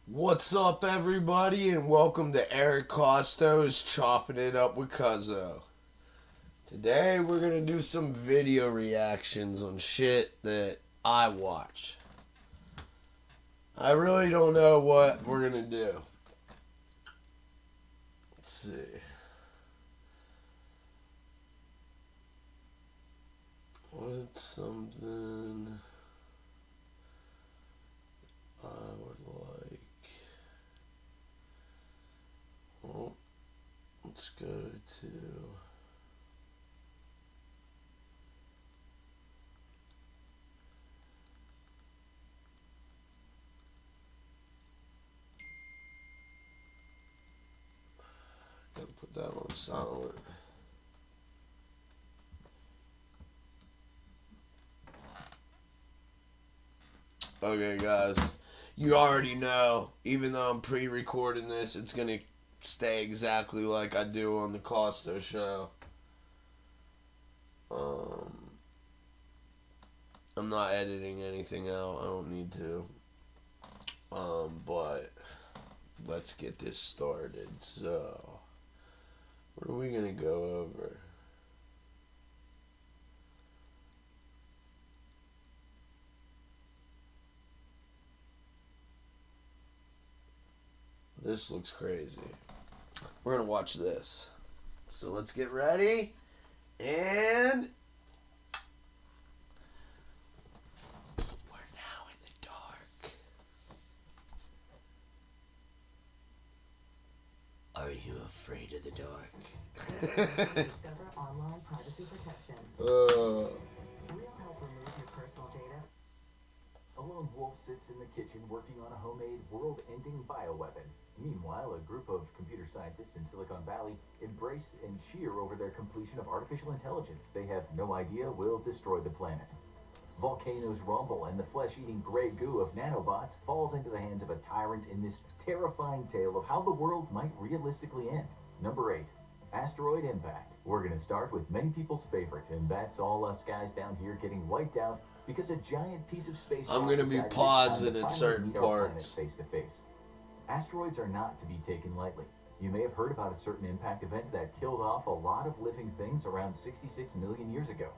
What's up, everybody, and welcome to Eric Costo's Chopping It Up with Cuzzo. Today, we're gonna do some video reactions on shit that I watch. I really don't know what we're gonna do. Let's see. What's something I would like? Well, let's go to. Gotta put that on silent. Okay, guys, you already know, even though I'm pre recording this, it's gonna stay exactly like I do on the Costo show. Um, I'm not editing anything out, I don't need to. But let's get this started. So, what are we gonna go over? This looks crazy. We're gonna watch this. So let's get ready. And we're now in the dark. Are you afraid of the dark? Discover online privacy protection. uh, We'll help remove your personal data. A lone wolf sits in the kitchen working on a homemade world-ending bioweapon. Meanwhile, a group of computer scientists in Silicon Valley embrace and cheer over their completion of artificial intelligence they have no idea will destroy the planet. Volcanoes rumble, and the flesh-eating gray goo of nanobots falls into the hands of a tyrant in this terrifying tale of how the world might realistically end. Number 8. Asteroid impact. We're going to start with many people's favorite, and that's all us guys down here getting wiped out because a giant piece of space I'm rock gonna be decided it's time pausing to at finally certain meet our planet parts. face to face. Asteroids are not to be taken lightly. You may have heard about a certain impact event that killed off a lot of living things around 66 million years ago.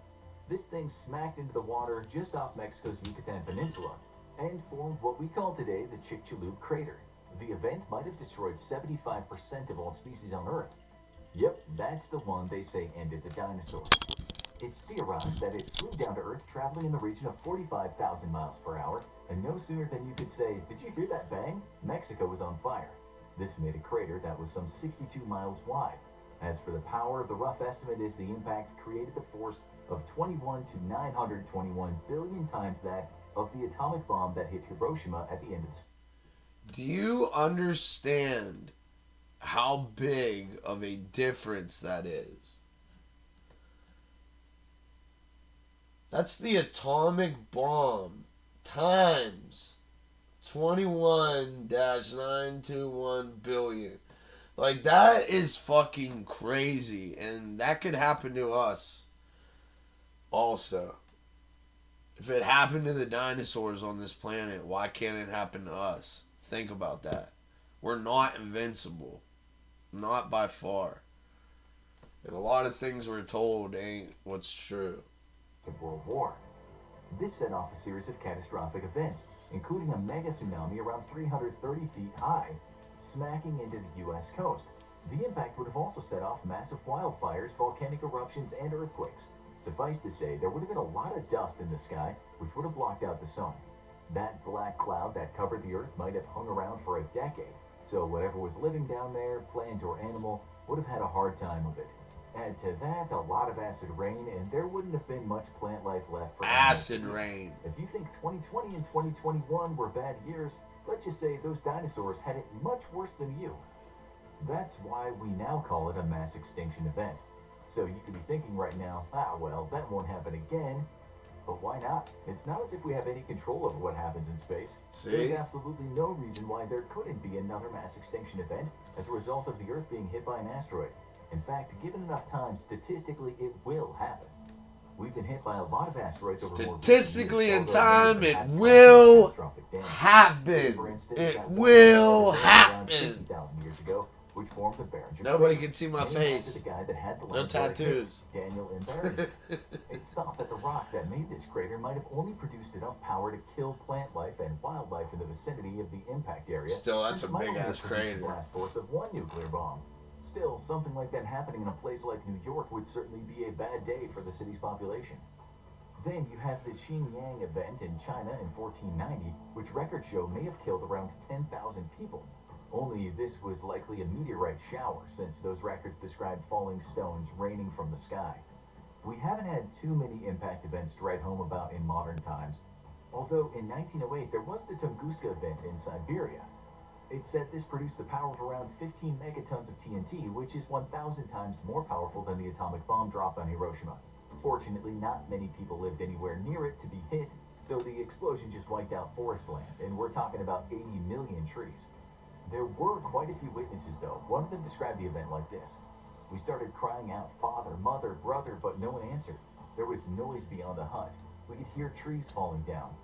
This thing smacked into the water just off Mexico's Yucatan Peninsula and formed what we call today the Chicxulub crater. The event might have destroyed 75% of all species on Earth. Yep, that's the one they say ended the dinosaurs. It's theorized that it flew down to Earth traveling in the region of 45,000 miles per hour, and no sooner than you could say, "Did you hear that bang?" Mexico was on fire. This made a crater that was some 62 miles wide. As for the power, the rough estimate is the impact created the force of 21 to 921 billion times that of the atomic bomb that hit Hiroshima at the end of the. Do you understand how big of a difference that is? That's the atomic bomb times 21 921 billion. Like, that is fucking crazy. And that could happen to us also. If it happened to the dinosaurs on this planet, why can't it happen to us? Think about that. We're not invincible. Not by far. And a lot of things we're told ain't what's true. World War. This set off a series of catastrophic events, including a mega tsunami around 330 feet high, smacking into the U.S. coast. The impact would have also set off massive wildfires, volcanic eruptions, and earthquakes. Suffice to say, there would have been a lot of dust in the sky, which would have blocked out the sun. That black cloud that covered the Earth might have hung around for a decade, so whatever was living down there, plant or animal, would have had a hard time of it. Add to that a lot of acid rain, and there wouldn't have been much plant life left for animals to Acid eat. rain. If you think 2020 and 2021 were bad years, let's just say those dinosaurs had it much worse than you. That's why we now call it a mass extinction event. So you could be thinking right now, well, that won't happen again. But why not? It's not as if we have any control over what happens in space. There's See? absolutely no reason why there couldn't be another mass extinction event as a result of the Earth being hit by an asteroid. In fact, given enough time, statistically, it will happen. We've been hit by a lot of asteroids over more recent Statistically years, in although many time, of them it haven't caused will catastrophic damage. For happen. instance, It that one will asteroid around happen. 50,000 years ago, which formed the Barringer Nobody Crater, can see my named after face. the guy that had the No land where it hit, tattoos. Daniel M. Barringer. It's thought that the rock that made this crater might have only produced enough power to kill plant life and wildlife in the vicinity of the impact area. Still, that's which a might big only have ass produced the crater. blast force of one nuclear bomb. Still, something like that happening in a place like New York would certainly be a bad day for the city's population. Then you have the Xinjiang event in China in 1490, which records show may have killed around 10,000 people. Only this was likely a meteorite shower, since those records describe falling stones raining from the sky. We haven't had too many impact events to write home about in modern times, although in 1908 there was the Tunguska event in Siberia. It's said this produced the power of around 15 megatons of TNT, which is 1,000 times more powerful than the atomic bomb dropped on Hiroshima. Fortunately, not many people lived anywhere near it to be hit, so the explosion just wiped out forest land, and we're talking about 80 million trees. There were quite a few witnesses, though. One of them described the event like this. We started crying out, "Father, mother, brother," but no one answered. There was noise beyond the hut. We could hear trees falling down.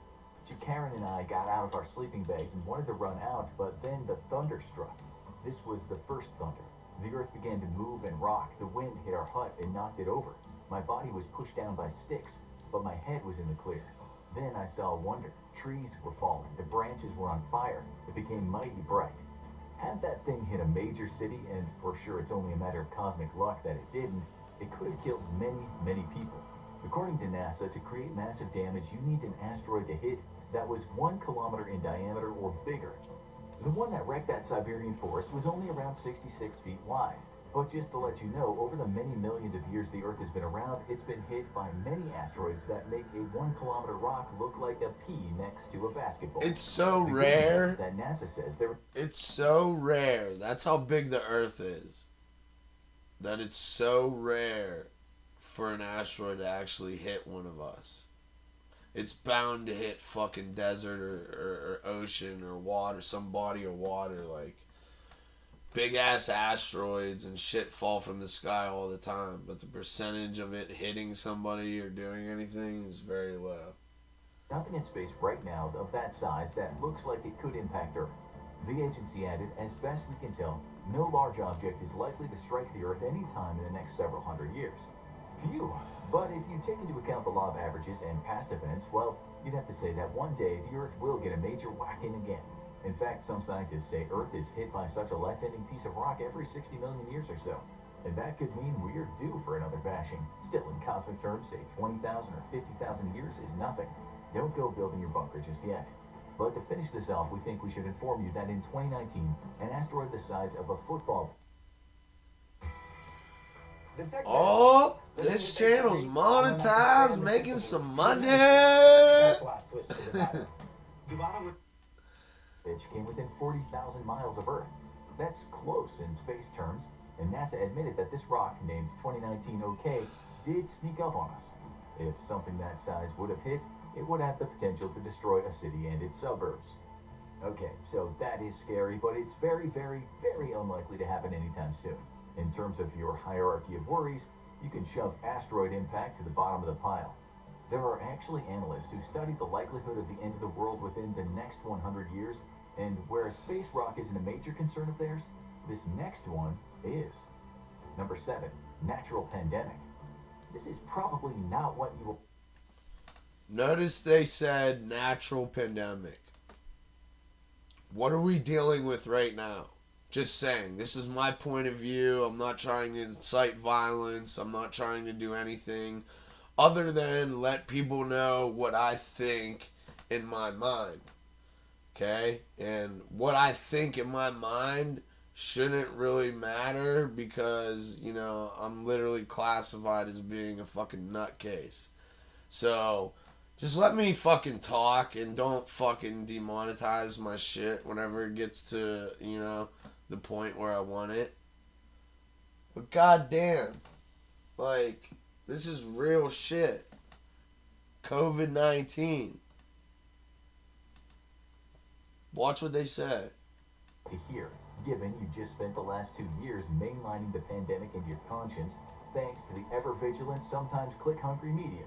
Karen and I got out of our sleeping bags and wanted to run out, but then the thunder struck. This was the first thunder. The earth began to move and rock. The wind hit our hut and knocked it over. My body was pushed down by sticks, but my head was in the clear. Then I saw wonder. Trees were falling. The branches were on fire. It became mighty bright. Had that thing hit a major city, and for sure it's only a matter of cosmic luck that it didn't, it could have killed many, many people. According to NASA, to create massive damage, you need an asteroid to hit that was 1 kilometer in diameter or bigger. The one that wrecked that Siberian forest was only around 66 feet wide. But just to let you know, over the many millions of years the Earth has been around, it's been hit by many asteroids that make a 1 kilometer rock look like a pea next to a basketball. It's so The good news rare. is that NASA says there. It's so rare. That's how big the Earth is. That it's so rare for an asteroid to actually hit one of us. It's bound to hit fucking desert or ocean or water, some body of water. Like, big ass asteroids and shit fall from the sky all the time, but the percentage of it hitting somebody or doing anything is very low. Nothing in space right now of that size that looks like it could impact Earth. The agency added, as best we can tell, no large object is likely to strike the Earth anytime in the next several hundred years. Phew. But if you take into account the law of averages and past events, well, you'd have to say that one day the Earth will get a major whacking again. In fact, some scientists say Earth is hit by such a life-ending piece of rock every 60 million years or so. And that could mean we're due for another bashing. Still, in cosmic terms, say 20,000 or 50,000 years is nothing. Don't go building your bunker just yet. But to finish this off, we think we should inform you that in 2019, an asteroid the size of a football. Oh, this channel's monetized, making some money. Which came within 40,000 miles of Earth. That's close in space terms, and NASA admitted that this rock, named 2019 OK, did sneak up on us. If something that size would have hit, it would have the potential to destroy a city and its suburbs. Okay, so that is scary, but it's very, very, very unlikely to happen anytime soon. In terms of your hierarchy of worries, you can shove asteroid impact to the bottom of the pile. There are actually analysts who study the likelihood of the end of the world within the next 100 years, and where a space rock isn't a major concern of theirs, this next one is. Number 7, natural pandemic. This is probably not what you will. Notice they said natural pandemic. What are we dealing with right now? Just saying, this is my point of view. I'm not trying to incite violence. I'm not trying to do anything other than let people know what I think in my mind. Okay? And what I think in my mind shouldn't really matter because, you know, I'm literally classified as being a fucking nutcase. So, just let me fucking talk and don't fucking demonetize my shit whenever it gets to, you know, the point where I want it. But goddamn, like, this is real shit. COVID-19. Watch what they say. To hear, given you just spent the last 2 years mainlining the pandemic into your conscience, thanks to the ever-vigilant, sometimes click-hungry media.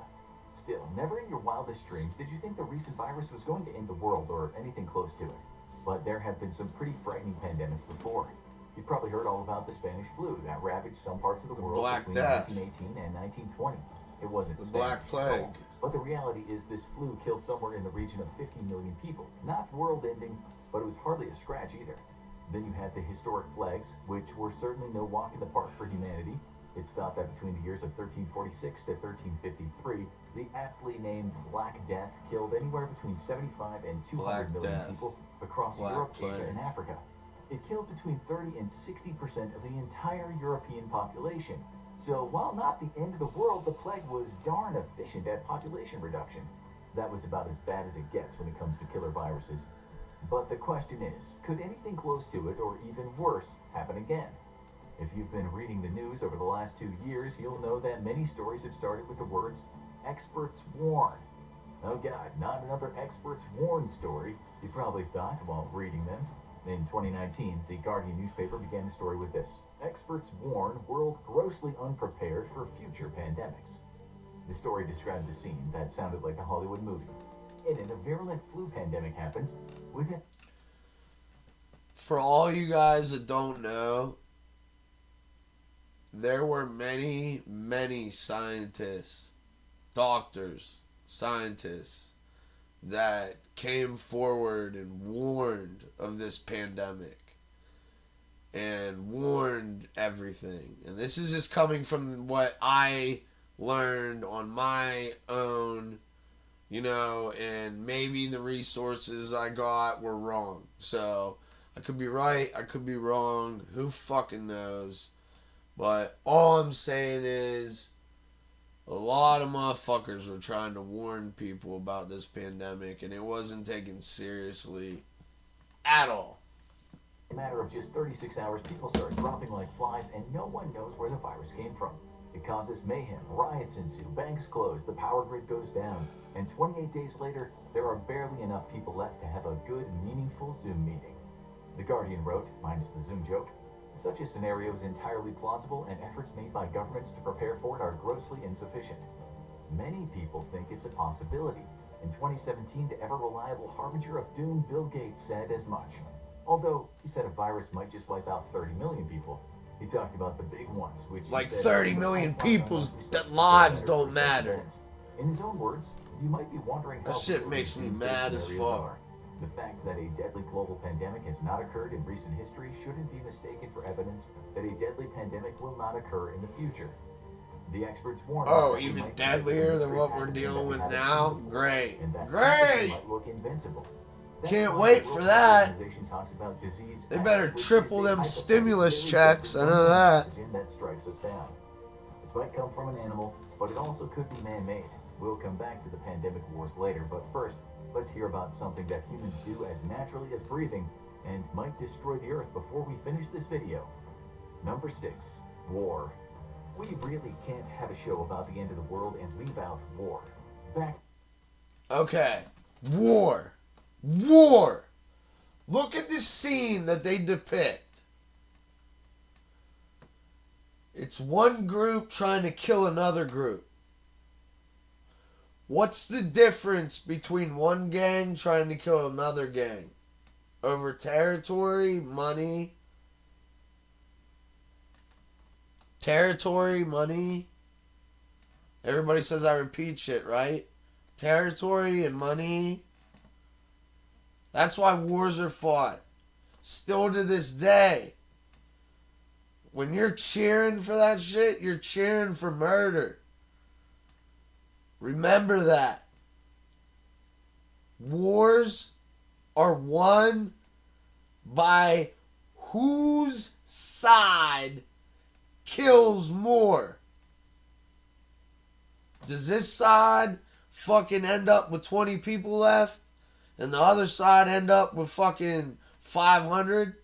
Still, never in your wildest dreams did you think the recent virus was going to end the world or anything close to it. But there have been some pretty frightening pandemics before. You've probably heard all about the Spanish flu that ravaged some parts of the world Black between Death. 1918 and 1920. It wasn't The Spanish Black at Plague. all. But the reality is this flu killed somewhere in the region of 50 million people. Not world-ending, but it was hardly a scratch either. Then you had the historic plagues, which were certainly no walk in the park for humanity. It stopped that between the years of 1346 to 1353. The aptly named Black Death killed anywhere between 75 and 200 million Death. people across Black Europe, Plague. Asia, and Africa. It killed between 30 and 60% of the entire European population. So while not the end of the world, the plague was darn efficient at population reduction. That was about as bad as it gets when it comes to killer viruses. But the question is, could anything close to it, or even worse, happen again? If you've been reading the news over the last 2 years, you'll know that many stories have started with the words, "Experts warn." Oh God, not another experts warn story, you probably thought while reading them. In 2019, the Guardian newspaper began the story with this: "Experts warn world grossly unprepared for future pandemics." The story described the scene that sounded like a Hollywood movie. And then a virulent flu pandemic happens within... For all you guys that don't know, there were many, many scientists, doctors, scientists that came forward and warned of this pandemic and warned everything. And this is just coming from what I learned on my own, and maybe the resources I got were wrong. So I could be right, I could be wrong, who fucking knows. But all I'm saying is a lot of motherfuckers were trying to warn people about this pandemic, and it wasn't taken seriously at all. In a matter of just 36 hours, people start dropping like flies, and no one knows where the virus came from. It causes mayhem, riots ensue, banks close, the power grid goes down, and 28 days later, there are barely enough people left to have a good, meaningful Zoom meeting. The Guardian wrote, minus the Zoom joke, "Such a scenario is entirely plausible, and efforts made by governments to prepare for it are grossly insufficient." Many people think it's a possibility. In 2017, the ever-reliable harbinger of doom, Bill Gates, said as much. Although he said a virus might just wipe out 30 million people, he talked about the big ones, which he Like said 30 million people's lives don't matter. In his own words, you might be wondering how That shit real makes these me doomsday mad as scenarios fuck. are. The fact that a deadly global pandemic has not occurred in recent history shouldn't be mistaken for evidence that a deadly pandemic will not occur in the future. The experts warn us Oh, that we even might be deadlier facing than a what we're pathogen dealing that we with haven't now? seen before, Great. and that Great. pathogen might look invincible. That's Can't why wait the for World that. Health Organization talks about disease They as, better which is triple a them hypothetical stimulus very checks, deadly I know that. pathogen that strikes us down. This might come from an animal, but it also could be man-made. We'll come back to the pandemic wars later, but first, let's hear about something that humans do as naturally as breathing and might destroy the earth before we finish this video. Number 6, war. We really can't have a show about the end of the world and leave out war. Back Okay. War. War. Look at this scene that they depict. It's one group trying to kill another group. What's the difference between one gang trying to kill another gang? Over territory, money. Territory, money. Everybody says I repeat shit, right? Territory and money. That's why wars are fought. Still to this day. When you're cheering for that shit, you're cheering for murder. Remember that. Wars are won by whose side kills more. Does this side fucking end up with 20 people left and the other side end up with fucking 500?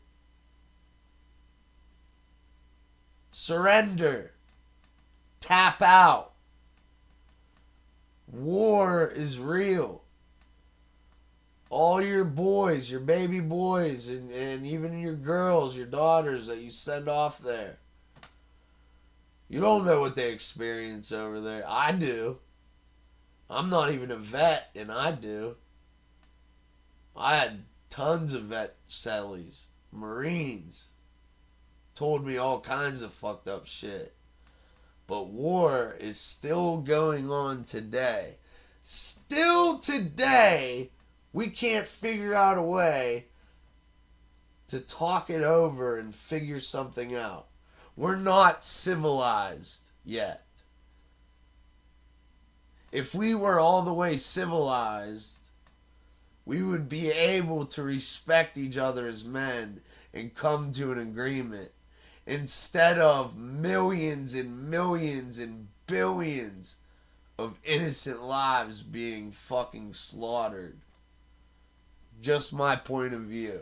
Surrender. Tap out. War is real. All your boys, your baby boys, and even your girls, your daughters that you send off there. You don't know what they experience over there. I do. I'm not even a vet, and I do. I had tons of vet cellies, Marines, told me all kinds of fucked up shit. But war is still going on today. Still today, we can't figure out a way to talk it over and figure something out. We're not civilized yet. If we were all the way civilized, we would be able to respect each other as men and come to an agreement instead of millions and millions and billions of innocent lives being fucking slaughtered. Just my point of view.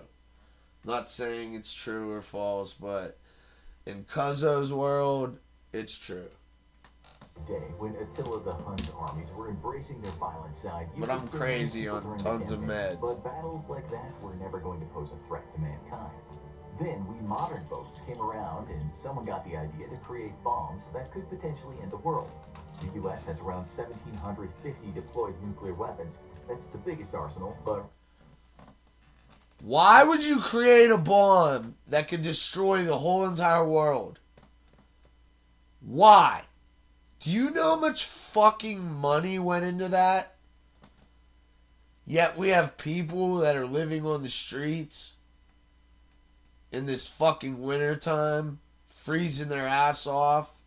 Not saying it's true or false, but in Cuzzo's world, it's true. Day when Attila the Hun's armies were embracing their violent side. But I'm crazy on tons of meds. But battles like that were never going to pose a threat to mankind. Then we modern folks came around and someone got the idea to create bombs that could potentially end the world. The US has around 1,750 deployed nuclear weapons. That's the biggest arsenal, but why would you create a bomb that could destroy the whole entire world? Why? Do you know how much fucking money went into that? Yet we have people that are living on the streets in this fucking wintertime, freezing their ass off.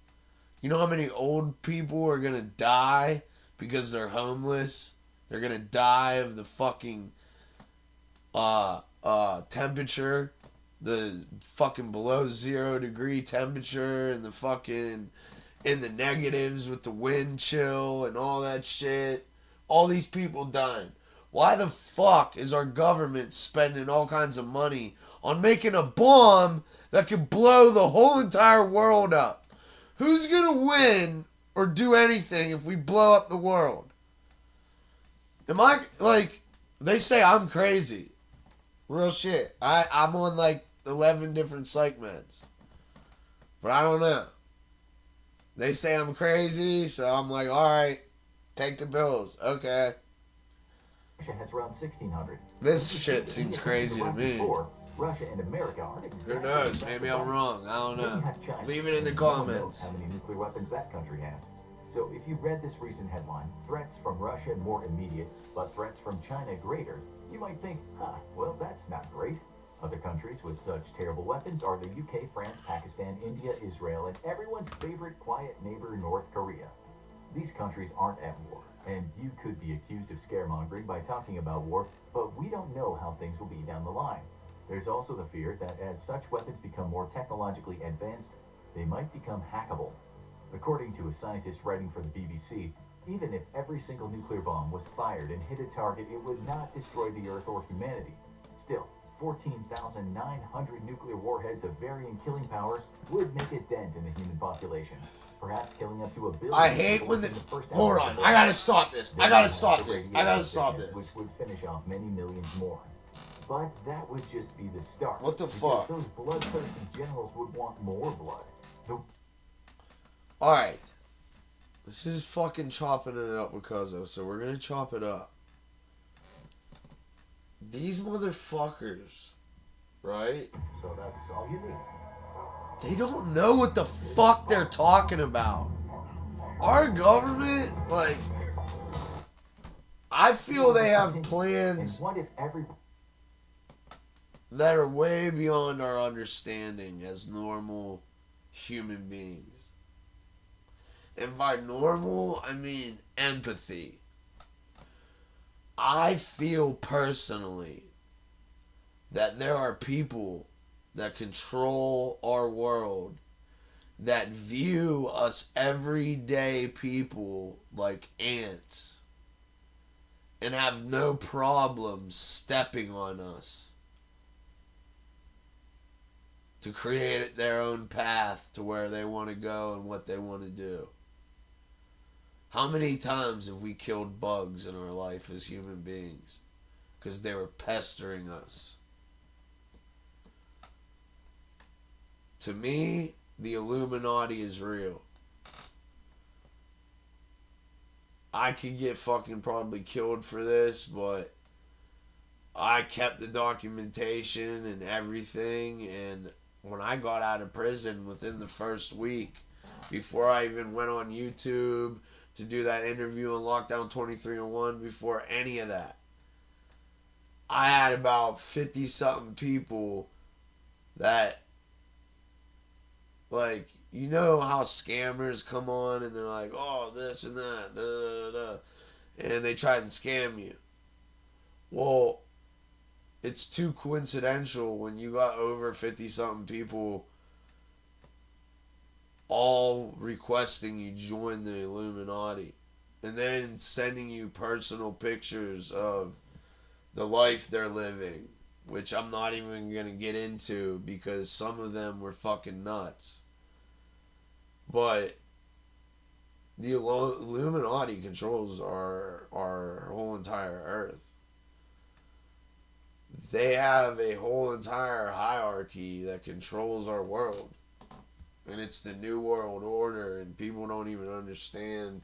You know how many old people are gonna die because they're homeless? They're gonna die of the fucking temperature, the fucking below 0 degree temperature, and the fucking in the negatives with the wind chill and all that shit. All these people dying. Why the fuck is our government spending all kinds of money on making a bomb that could blow the whole entire world up? Who's gonna win or do anything if we blow up the world? Am I, like, they say I'm crazy. Real shit. I'm on like 11 different psych meds. But I don't know. They say I'm crazy, so I'm like, alright, take the pills. Okay. Russia has around 1,600. This shit seems crazy to me. Russia and America aren't exactly. Who knows? Maybe I'm wrong. I don't know. Leave it in the comments. How many nuclear weapons that country has. So if you read this recent headline, threats from Russia more immediate, but threats from China greater, you might think, well, that's not great. Other countries with such terrible weapons are the UK, France, Pakistan, India, Israel, and everyone's favorite quiet neighbor, North Korea. These countries aren't at war, and you could be accused of scaremongering by talking about war, but we don't know how things will be down the line. There's also the fear that as such weapons become more technologically advanced, they might become hackable. According to a scientist writing for the BBC, even if every single nuclear bomb was fired and hit a target, it would not destroy the Earth or humanity. Still, 14,900 nuclear warheads of varying killing power would make a dent in the human population, perhaps killing up to 1 billion. I hate when the... Hold on, I gotta stop this. I gotta stop this. Which would finish off many millions more. But that would just be the start. What the fuck? Those bloodthirsty generals would want more blood. Alright. This is fucking chopping it up with Cuzzo, so we're gonna chop it up. These motherfuckers, right? So that's all you need. They don't know what the fuck they're talking about. Our government, like, I feel they have plans And what if every that are way beyond our understanding as normal human beings. And by normal, I mean empathy. I feel personally that there are people that control our world that view us everyday people like ants and have no problem stepping on us to create their own path to where they want to go and what they want to do. How many times have we killed bugs in our life as human beings because they were pestering us? To me, the Illuminati is real. I could get fucking probably killed for this, but I kept the documentation and everything, and when I got out of prison within the first week, before I even went on YouTube to do that interview on Lockdown 2301, before any of that, I had about 50 something people that, like, you know how scammers come on and they're like, oh, this and that, da, da, da, da, and they try and scam you. Well, it's too coincidental when you got over 50 something people all requesting you join the Illuminati and then sending you personal pictures of the life they're living, which I'm not even going to get into because some of them were fucking nuts. But the Illuminati controls our whole entire earth. They have a whole entire hierarchy that controls our world. And it's the New World Order, and people don't even understand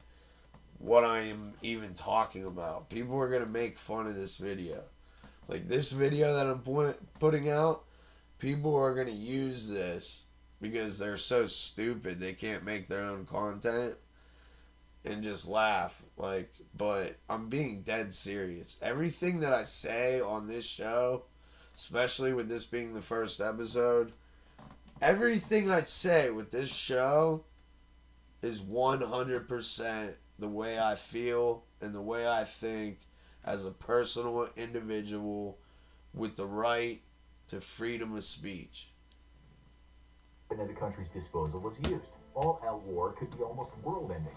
what I am even talking about. People are going to make fun of this video. Like this video that I'm putting out, people are going to use this because they're so stupid they can't make their own content and just laugh. Like, but I'm being dead serious. Everything that I say on this show, especially with this being the first episode, everything I say with this show is 100% the way I feel and the way I think as a personal individual with the right to freedom of speech. At the country's disposal was used. All-out war could be almost world-ending.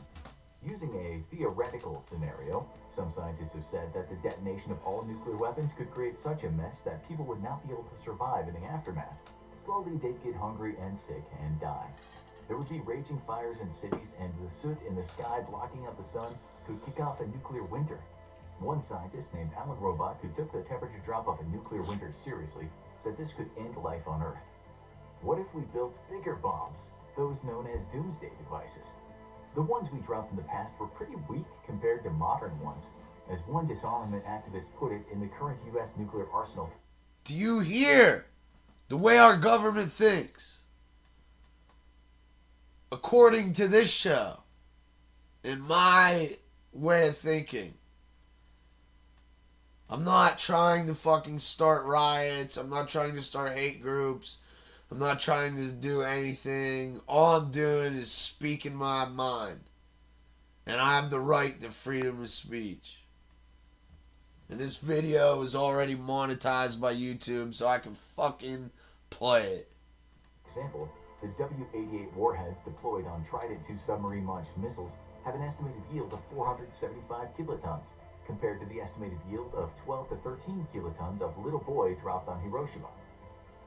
Using a theoretical scenario, some scientists have said that the detonation of all nuclear weapons could create such a mess that people would not be able to survive in the aftermath. Slowly, they'd get hungry and sick and die. There would be raging fires in cities, and the soot in the sky blocking out the sun could kick off a nuclear winter. One scientist named Alan Robach, who took the temperature drop of a nuclear winter seriously, said this could end life on Earth. What if we built bigger bombs, those known as doomsday devices? The ones we dropped in the past were pretty weak compared to modern ones, as one disarmament activist put it in the current U.S. nuclear arsenal. Do you hear the way our government thinks? According to this show, in my way of thinking, I'm not trying to fucking start riots. I'm not trying to start hate groups. I'm not trying to do anything. All I'm doing is speaking my mind. And I have the right to freedom of speech. And this video is already monetized by YouTube, so I can fucking play it. For example, the W-88 warheads deployed on Trident II submarine-launched missiles have an estimated yield of 475 kilotons, compared to the estimated yield of 12 to 13 kilotons of Little Boy dropped on Hiroshima.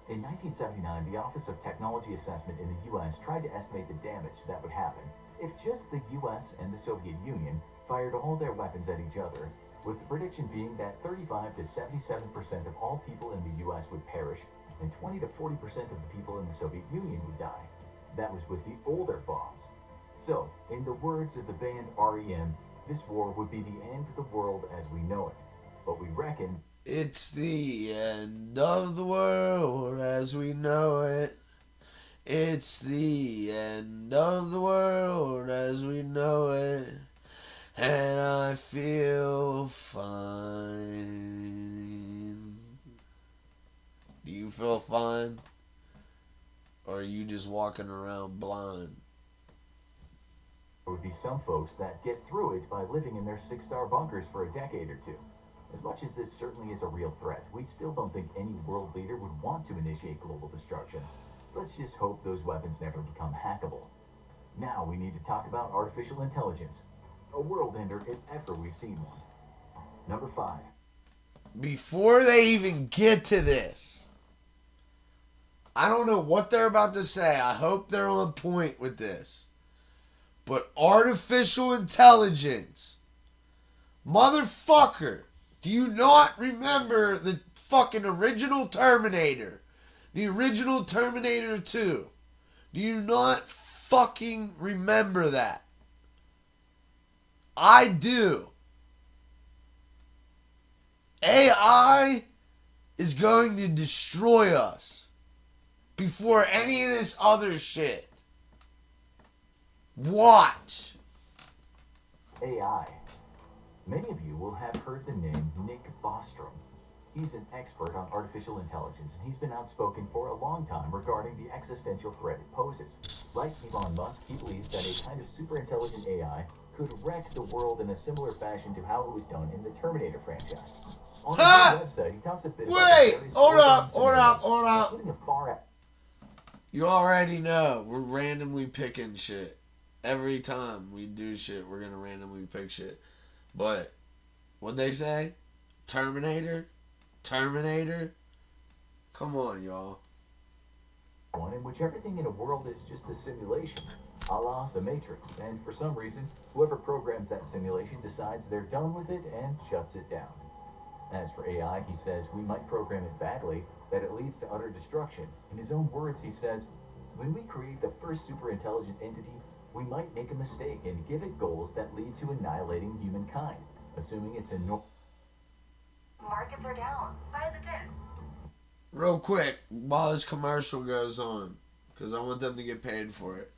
In 1979, the Office of Technology Assessment in the U.S. tried to estimate the damage that would happen if just the U.S. and the Soviet Union fired all their weapons at each other, with the prediction being that 35 to 77% of all people in the U.S. would perish, and 20 to 40% of the people in the Soviet Union would die. That was with the older bombs. So, in the words of the band REM, this war would be the end of the world as we know it. But we reckon it's the end of the world as we know it. It's the end of the world as we know it. And I feel fine. Do you feel fine? Or are you just walking around blind? there would be some folks that get through it by living in their six-star bunkers for a decade or two. As much as this certainly is a real threat, we still don't think any world leader would want to initiate global destruction. Let's just hope those weapons never become hackable. Now we need to talk about artificial intelligence. A world ender if ever we've seen one. Number 5. Before they even get to this, I don't know what they're about to say. I hope they're on point with this. But artificial intelligence. Motherfucker. Do you not remember the fucking original Terminator? The original Terminator 2. Do you not fucking remember that? I do. AI is going to destroy us before any of this other shit. Watch. AI. Many of you will have heard the name Nick Bostrom. He's an expert on artificial intelligence, and he's been outspoken for a long time regarding the existential threat it poses. Like Elon Musk, he believes that a kind of super intelligent AI could wreck the world in a similar fashion to how it was done in the Terminator franchise. On his own website, he talks a bit about the various Hold up. including a far out. You already know we're randomly picking shit. Every time we do shit, we're gonna randomly pick shit. But what they say? Terminator? Come on, y'all. One in which everything in a world is just a simulation, a la The Matrix, and for some reason, whoever programs that simulation decides they're done with it and shuts it down. As for AI, he says we might program it badly, that it leads to utter destruction. In his own words, he says, when we create the first super intelligent entity, we might make a mistake and give it goals that lead to annihilating humankind, assuming it's a Markets are down. Buy the dip. Real quick, while this commercial goes on, because I want them to get paid for it.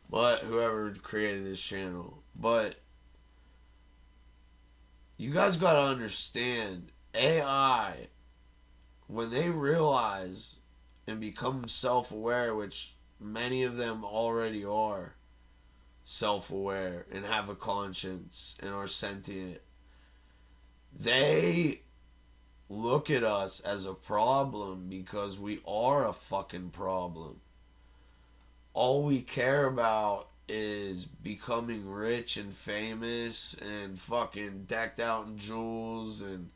But whoever created this channel. But you guys gotta understand, AI, when they realize and become self-aware, which many of them already are self-aware and have a conscience and are sentient, they look at us as a problem because we are a fucking problem. All we care about is becoming rich and famous and fucking decked out in jewels and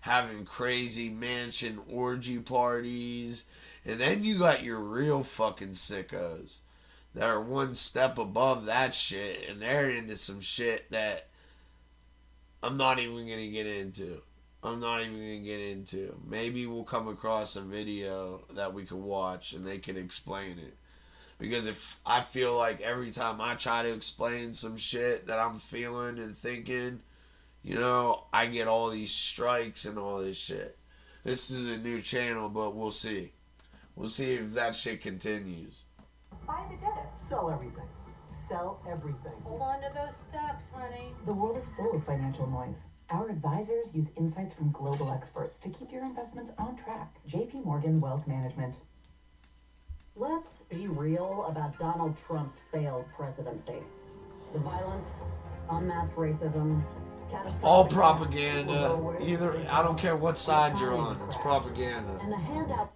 having crazy mansion orgy parties. And then you got your real fucking sickos that are one step above that shit, and they're into some shit that I'm not even gonna get into. Maybe we'll come across a video that we could watch and they can explain it. Because if I feel like every time I try to explain some shit that I'm feeling and thinking, I get all these strikes and all this shit. This is a new channel, but we'll see. We'll see if that shit continues. Buy the dip. Sell everything. Sell everything. Hold on to those stocks, honey. The world is full of financial noise. Our advisors use insights from global experts to keep your investments on track. JP Morgan Wealth Management. Let's be real about Donald Trump's failed presidency. The violence, unmasked racism, catastrophic All attacks, propaganda. whistleblower, Either, I don't care what side you're on, it's propaganda. and the handout.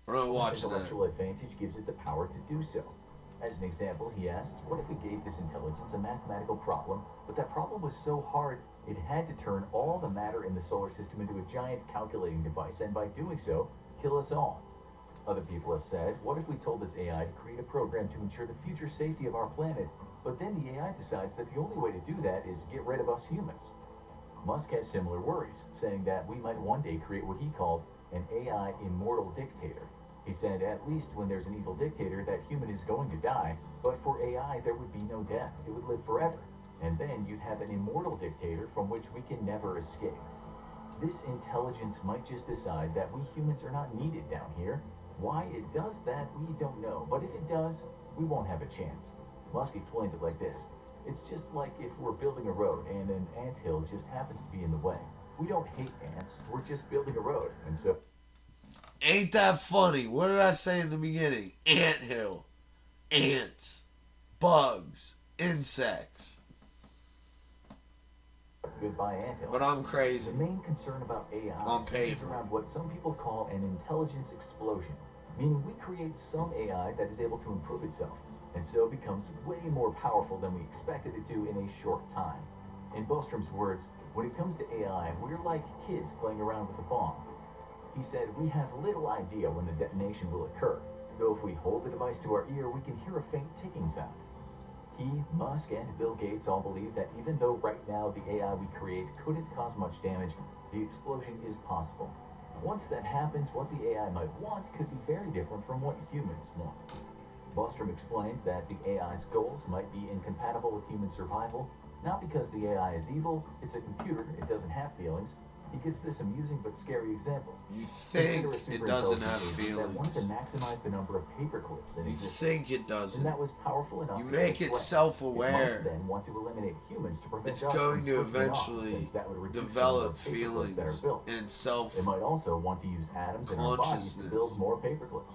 We're not This watching that. intellectual advantage gives it the power to do so. As an example, he asks, what if we gave this intelligence a mathematical problem, but that problem was so hard it had to turn all the matter in the solar system into a giant calculating device, and by doing so, kill us all? Other people have said, what if we told this AI to create a program to ensure the future safety of our planet, but then the AI decides that the only way to do that is get rid of us humans? Musk has similar worries, saying that we might one day create what he called an AI immortal dictator. He said, at least when there's an evil dictator, that human is going to die, but for AI there would be no death. It would live forever. And then you'd have an immortal dictator from which we can never escape. This intelligence might just decide that we humans are not needed down here. Why it does that, we don't know. But if it does, we won't have a chance. Musk explained it like this. It's just like if we're building a road and an anthill just happens to be in the way. We don't hate ants, we're just building a road. And so... Ain't that funny? What did I say in the beginning? Anthill. Ants. Bugs. Insects. Goodbye, anthill. But I'm crazy. The main concern about AI On centers paper. around what some people call an intelligence explosion, meaning we create some AI that is able to improve itself, and so becomes way more powerful than we expected it to in a short time. In Bostrom's words, when it comes to AI, we're like kids playing around with a bomb. He said, we have little idea when the detonation will occur, though if we hold the device to our ear, we can hear a faint ticking sound. He, Musk, and Bill Gates all believe that even though right now the AI we create couldn't cause much damage, the explosion is possible. Once that happens, what the AI might want could be very different from what humans want. Bostrom explained that the AI's goals might be incompatible with human survival, Not because the AI is evil, it's a computer, it doesn't have feelings. He gives this amusing but scary example. You think it doesn't have That wanted to feelings. maximize the number of paperclips in You existence. think it And doesn't. that was powerful enough You to make be a it threat. self-aware. It might then want to eliminate humans to prevent It's us going from to switching off, eventually since that would reduce the number develop of paperclips that are feelings built. and It might also want to use atoms in our bodies to build consciousness more paperclips.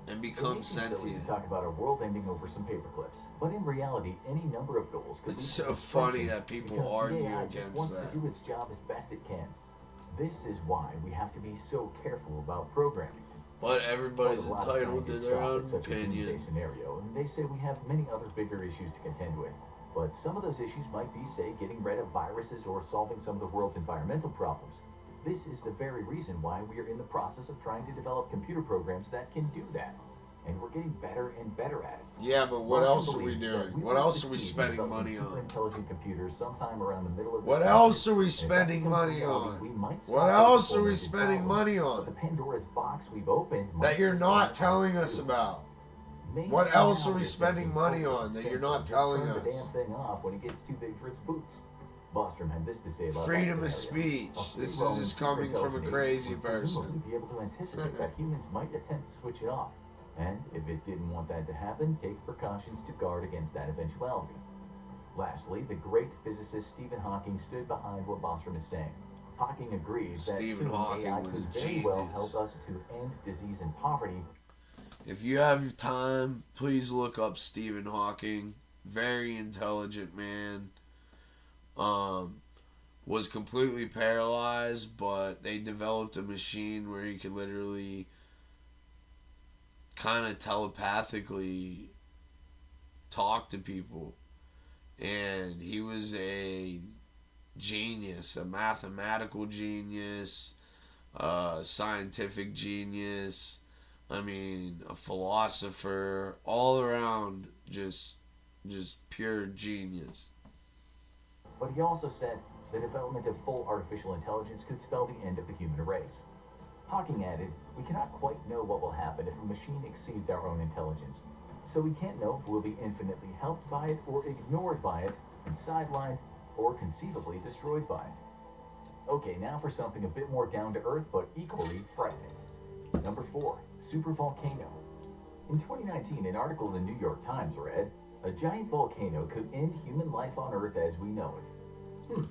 and It may become seem silly to sentient. talk about a world ending over some paperclips, but in reality, any number of goals could It's lead to so funny destruction that people because the argue AI just against wants that. to do its job as best it can. This is why we have to be so careful about programming. But everybody's Well, a lot of entitled to scientists their scoff own at such a doomsday opinion. scenario, and they say we have many other bigger issues to contend with. But some of those issues might be, say, getting rid of viruses or solving some of the world's environmental problems. This is the very reason why we are in the process of trying to develop computer programs that can do that. And we're getting better and better at it. Yeah, but what Boston else are we believes that doing? we What will else are we succeed in spending developing money on? super intelligent computers sometime around the middle of the What century. else are we And if that spending becomes money reality, on? we might What solve else those are we implemented spending problems. money But on the Pandora's box we've opened might that you're just not be telling us us too. about? Maybe What else now are we you're spending thinking, money "Oh, on that you're Simpson, not just telling turn the damn us? thing off when it gets too big for its boots." Bostrom had this to say about Freedom that of scenario. speech. A This is free-roaming just coming from a superintelligent crazy agent would presumably person. be able to anticipate that humans might attempt to switch it off. And if it didn't want that to happen, take precautions to guard against that eventuality. Lastly, the great physicist Stephen Hawking stood behind what Bostrom is saying. Hawking agrees that Stephen soon Hawking AI was could a very well genius. help us to end disease and poverty. If you have time, please look up Stephen Hawking. Very intelligent man. Was completely paralyzed, but they developed a machine where he could literally kind of telepathically talk to people. And he was a genius, a mathematical genius, a scientific genius. I mean, a philosopher, all around, just pure genius. But he also said the development of full artificial intelligence could spell the end of the human race. Hawking added, "We cannot quite know what will happen if a machine exceeds our own intelligence, so we can't know if we'll be infinitely helped by it or ignored by it and sidelined or conceivably destroyed by it." Okay, now for something a bit more down to earth but equally frightening. Number 4, supervolcano. In 2019, an article in the New York Times read, "A giant volcano could end human life on Earth as we know it."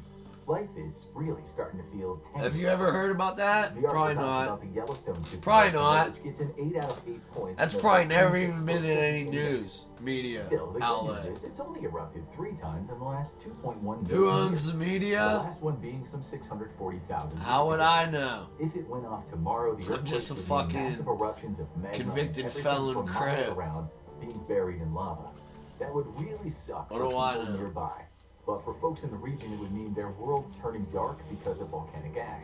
Life is really starting to feel tangled. Have you ever heard about that? The article Probably talks not. about the Yellowstone supervolcano, Probably not. which gets an 8 out of 8 points. That's in the probably never volcanic even been in explosive any index. news media Still, the good outlet. news is it's only erupted 3 times in the last 2.1 Who million owns years. the The media? last one being some 640,000 years How would ago. I know? If it went off tomorrow, the I'm just a earthquake would mean fucking massive eruptions of magma convicted and everything felon for miles crip. around being buried in lava. That would really suck What for do I people know? nearby. But for folks in the region, it would mean their world turning dark because of volcanic ash.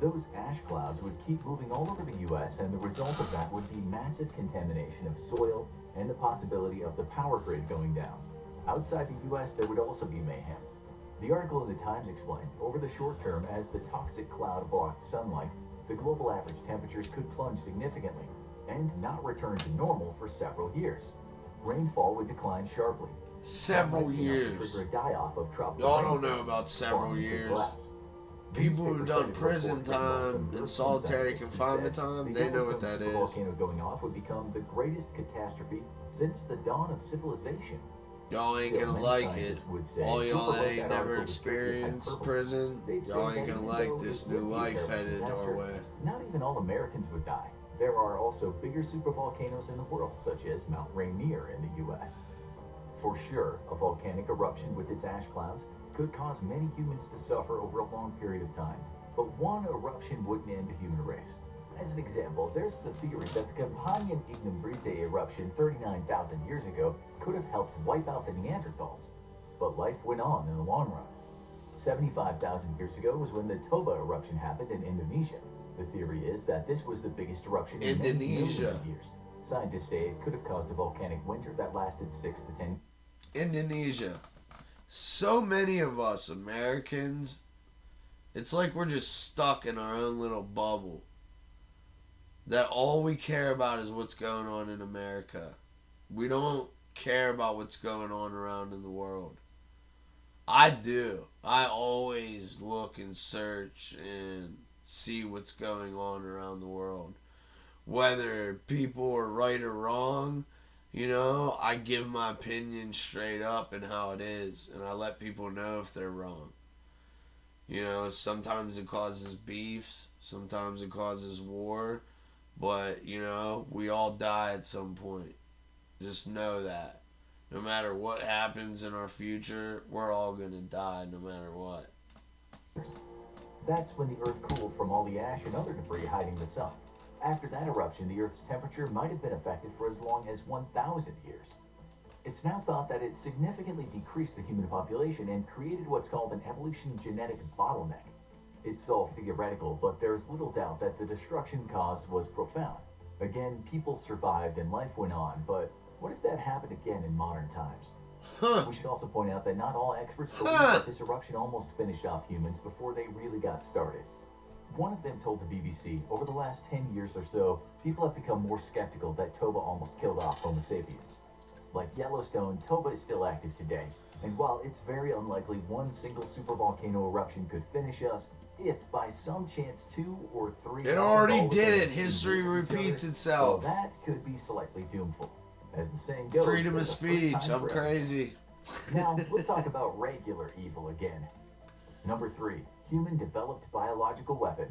Those ash clouds would keep moving all over the US, and the result of that would be massive contamination of soil and the possibility of the power grid going down. Outside the US, there would also be mayhem. The article in the Times explained, over the short term, as the toxic cloud blocked sunlight, the global average temperatures could plunge significantly and not return to normal for several years. Rainfall would decline sharply. Several That might be enough to years. trigger a die-off of tropical Y'all don't know rainforests. about several Farming could years. collapse. People who've Newspapers done cited prison reports written by some time and European solitary scientists who confinement said time, the they know what Yellowstone that is. supervolcano going off would become the greatest catastrophe since the dawn of civilization. Y'all ain't Still, gonna many like it. scientists would say All y'all people that wrote ain't that never article was strictly experienced hyperbole. prison, They'd say y'all that ain't gonna even like though this it new would be a life terrible headed our disaster, way. not even all Americans would die. There are also bigger supervolcanoes in the world, such as Mount Rainier in the US. For sure, a volcanic eruption with its ash clouds could cause many humans to suffer over a long period of time. But one eruption wouldn't end the human race. As an example, there's the theory that the Campanian Ignum Britae eruption 39,000 years ago could have helped wipe out the Neanderthals. But life went on in the long run. 75,000 years ago was when the Toba eruption happened in Indonesia. The theory is that this was the biggest eruption in many millions Indonesia. of years. Scientists say it could have caused a volcanic winter that lasted 6 to 10. Indonesia. So many of us Americans, it's like we're just stuck in our own little bubble. That all we care about is what's going on in America. We don't care about what's going on around in the world. I do. I always look and search and see what's going on around the world. Whether people are right or wrong, I give my opinion straight up and how it is, and I let people know if they're wrong. Sometimes it causes beefs, sometimes it causes war, but, we all die at some point. Just know that. No matter what happens in our future, we're all gonna die no matter what. That's when the Earth cooled from all the ash and other debris hiding the sun. After that eruption, the Earth's temperature might have been affected for as long as 1,000 years. It's now thought that it significantly decreased the human population and created what's called an evolution genetic bottleneck. It's all theoretical, but there's little doubt that the destruction caused was profound. Again, people survived and life went on, but what if that happened again in modern times? We should also point out that not all experts believe that this eruption almost finished off humans before they really got started. One of them told the BBC, over the last 10 years or so, people have become more skeptical that Toba almost killed off Homo sapiens. Like Yellowstone, Toba is still active today, and while it's very unlikely one single supervolcano eruption could finish us, if by some chance 2 or 3... It already did it. History repeats itself. Well, that could be slightly doomful. As the saying goes, freedom of speech. I'm crazy. Now, we'll talk about regular evil again. Number 3, human-developed biological weapon.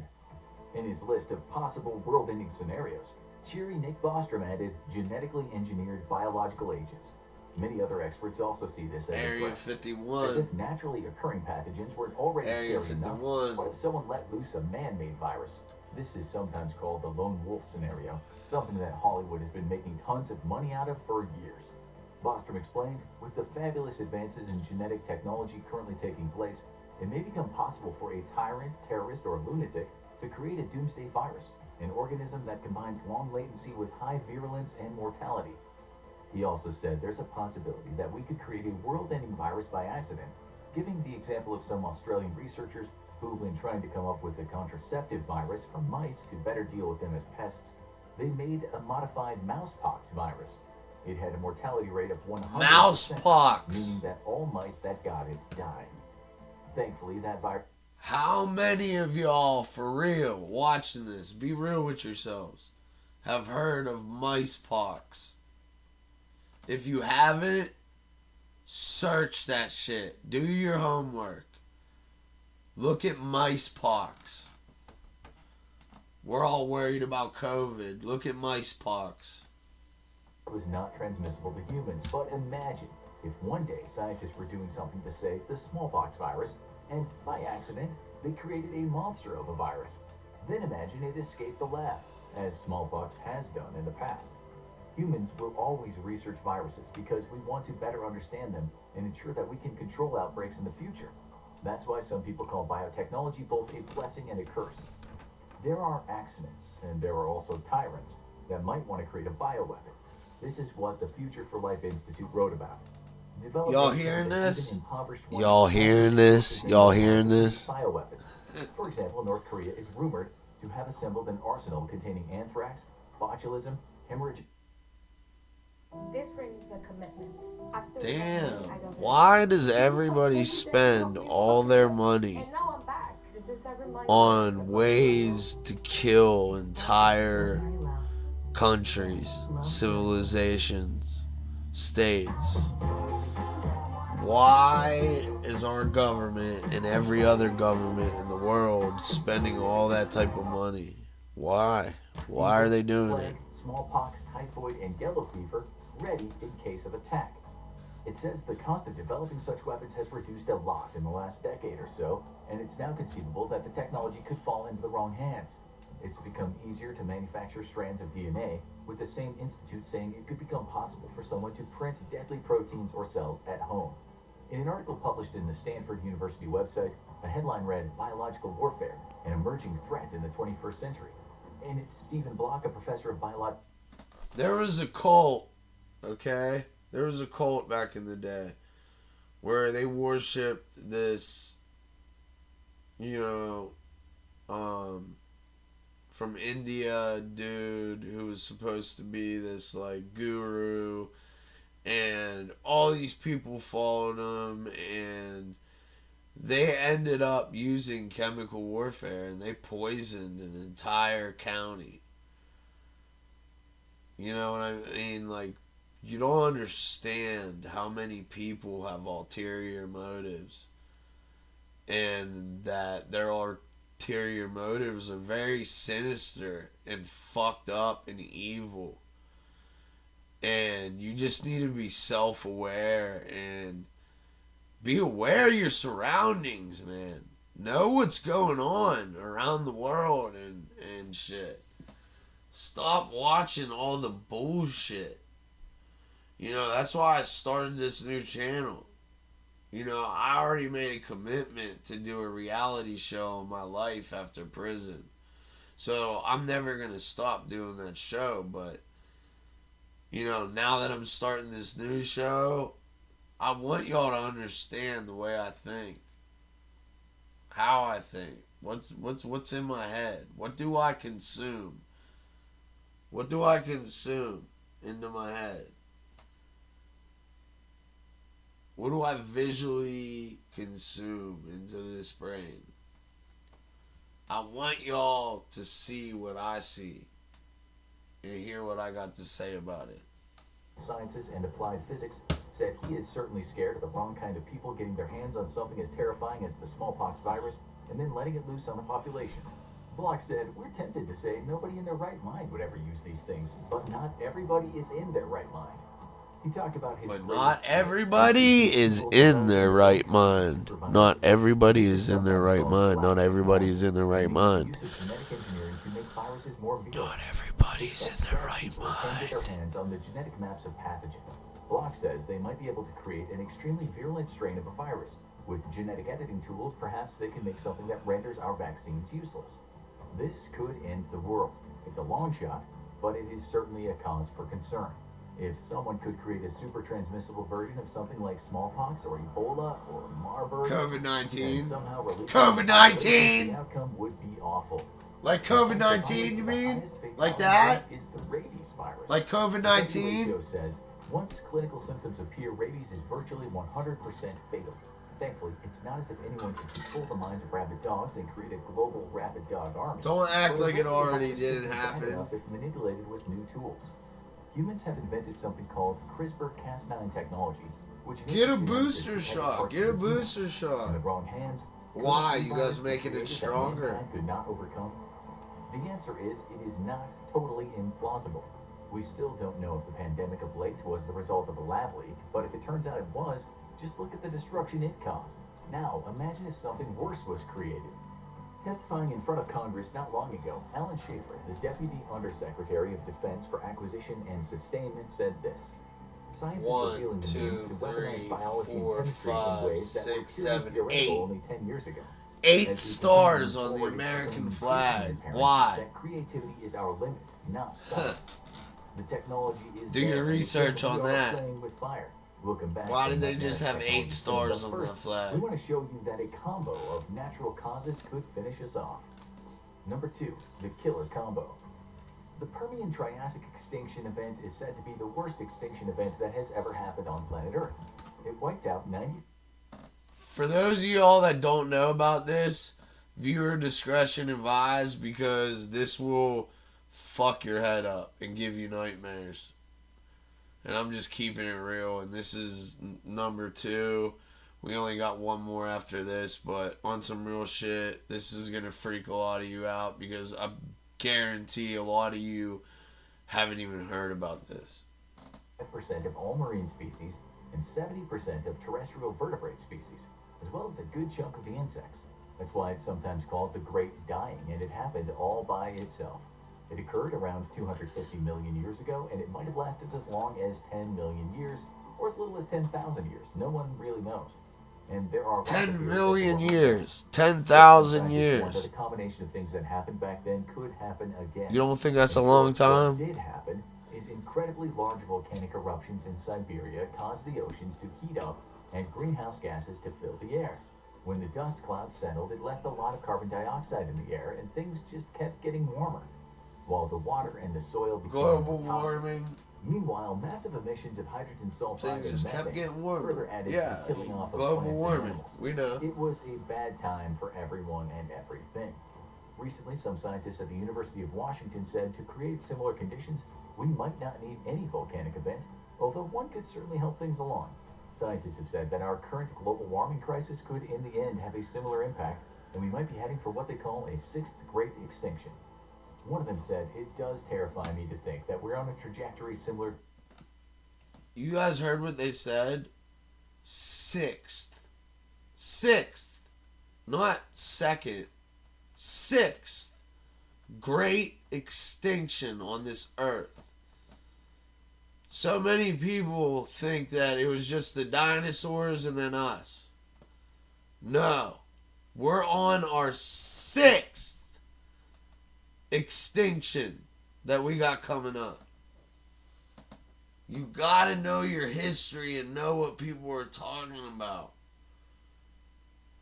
In his list of possible world-ending scenarios, cheery Nick Bostrom added genetically engineered biological agents. Many other experts also see this as Area a threat. 51. As if naturally occurring pathogens weren't already Area scary 51. enough. What if someone let loose a man-made virus? This is sometimes called the lone wolf scenario, something that Hollywood has been making tons of money out of for years. Bostrom explained, with the fabulous advances in genetic technology currently taking place, it may become possible for a tyrant, terrorist, or lunatic to create a doomsday virus, an organism that combines long latency with high virulence and mortality. He also said there's a possibility that we could create a world-ending virus by accident, giving the example of some Australian researchers who, when trying to come up with a contraceptive virus for mice to better deal with them as pests, they made a modified mousepox virus. It had a mortality rate of 100%, Mousepox. meaning that all mice that got it died. Thankfully, that virus... How many of y'all, for real, watching this, be real with yourselves, have heard of micepox? If you haven't, search that shit. Do your homework. Look at micepox. We're all worried about COVID. Look at micepox. was not transmissible to humans, but imagine if one day scientists were doing something to say the smallpox virus, and by accident, they created a monster of a virus. Then imagine it escaped the lab, as smallpox has done in the past. Humans will always research viruses because we want to better understand them and ensure that we can control outbreaks in the future. That's why some people call biotechnology both a blessing and a curse. There are accidents, and there are also tyrants that might want to create a bioweapon. This is what the Future for Life Institute wrote about. Y'all hearing this? Y'all hearing this? Y'all hearing this? Bioweapons. For example, North Korea is rumored to have assembled an arsenal containing anthrax, botulism, hemorrhage. This for me is a commitment. After Damn. I don't Why does everybody spend all their money And now I'm back. This is every month. on ways to kill entire countries, civilizations, states? Why is our government and every other government in the world spending all that type of money? Why? Why are they doing it? Smallpox, typhoid, and yellow fever ready in case of attack. It says the cost of developing such weapons has reduced a lot in the last decade or so, and it's now conceivable that the technology could fall into the wrong hands. It's become easier to manufacture strands of DNA, with the same institute saying it could become possible for someone to print deadly proteins or cells at home. In an article published in the Stanford University website, a headline read, "Biological Warfare, an Emerging Threat in the 21st Century." In it, Stephen Block, a professor of biology... There was a cult, okay? There was a cult back in the day where they worshipped this, from India dude who was supposed to be this, like, guru, and all these people followed him, and They ended up using chemical warfare and they poisoned an entire county. You know what I mean? Like, you don't understand how many people have ulterior motives, and that their ulterior motives are very sinister and fucked up and evil. And you just need to be self aware and be aware of your surroundings, man. Know what's going on around the world and shit. Stop watching all the bullshit. You know, that's why I started this new channel. You know, I already made a commitment to do a reality show on my life after prison. So I'm never going to stop doing that show. But, you know, now that I'm starting this new show, I want y'all to understand the way I think. How I think. What's in my head? What do I consume? What do I consume into my head? What do I visually consume into this brain? I want y'all to see what I see and hear what I got to say about it. Sciences and applied physics said he is certainly scared of the wrong kind of people getting their hands on something as terrifying as the smallpox virus and then letting it loose on the population. Block said, we're tempted to say nobody in their right mind would ever use these things, but not everybody is in their right mind. He talked about his But not everybody is in their right mind. Not everybody is in their right mind. Not everybody is in their right mind. Not everybody's in their right mind. Their hands on the genetic maps of pathogens. Block says they might be able to create an extremely virulent strain of a virus. With genetic editing tools, perhaps they can make something that renders our vaccines useless. This could end the world. It's a long shot, but it is certainly a cause for concern. If someone could create a super transmissible version of something like smallpox or Ebola or Marburg, COVID-19. COVID-19. The outcome would be awful. Like COVID-19, you mean? Like that? Is the rabies virus. Like COVID-19? WHO says once clinical symptoms appear, rabies is virtually 100% fatal. Thankfully, it's not as if anyone can control the minds of rabid dogs and create a global rabid dog army. Don't act like it already didn't happen. If manipulated with new tools. Humans have invented something called CRISPR-Cas9 technology, which get a booster shot. Get a booster shot. In the wrong hands. Why? You guys making it stronger? Could not overcome. The answer is it is not totally implausible. We still don't know if the pandemic of late was the result of a lab leak, but if it turns out it was, just look at the destruction it caused. Now, imagine if something worse was created. Testifying in front of Congress not long ago, Alan Schaefer, the Deputy Undersecretary of Defense for Acquisition and Sustainment, said this. Science is revealing the means to weaponize biology and chemistry in ways that were purely theoretical only 10 years ago. 8 stars on the American flag. Why? That creativity is our limit, not science. The technology is do your research on that. Playing with fire. We'll come back. Why did they just have 8 stars on the flag? We want to show you that a combo of natural causes could finish us off. Number 2, the killer combo. The Permian Triassic extinction event is said to be the worst extinction event that has ever happened on planet Earth. It wiped out 90. For those of y'all that don't know about this, viewer discretion advised, because this will fuck your head up and give you nightmares. And I'm just keeping it real, and this is number 2. We only got one more after this, but on some real shit, this is going to freak a lot of you out, because I guarantee a lot of you haven't even heard about this. 5% of all marine species and 70% of terrestrial vertebrate species, as well as a good chunk of the insects. That's why it's sometimes called the Great Dying, and it happened all by itself. It occurred around 250 million years ago, and it might have lasted as long as 10 million years, or as little as 10,000 years. No one really knows. And there are 10 million years, 10,000 years. That a combination of things that happened back then could happen again. You don't think that's a long time? What did happen is incredibly large volcanic eruptions in Siberia caused the oceans to heat up and greenhouse gases to fill the air. When the dust cloud settled, it left a lot of carbon dioxide in the air, and things just kept getting warmer. While the water and the soil became global more toxic. warming. Meanwhile, massive emissions of hydrogen sulfide Things just and kept methane getting warmer. further added Yeah, to the killing off of global plants and warming. animals. We know. It was a bad time for everyone and everything. Recently, some scientists at the University of Washington said to create similar conditions, we might not need any volcanic event, although one could certainly help things along. Scientists have said that our current global warming crisis could in the end have a similar impact, and we might be heading for what they call a sixth great extinction. One of them said, it does terrify me to think that we're on a trajectory similar. You guys heard what they said? Sixth. Sixth. Not second. Sixth great extinction on this earth. So many people think that it was just the dinosaurs and then us. No. We're on our sixth extinction that we got coming up. You gotta know your history and know what people are talking about.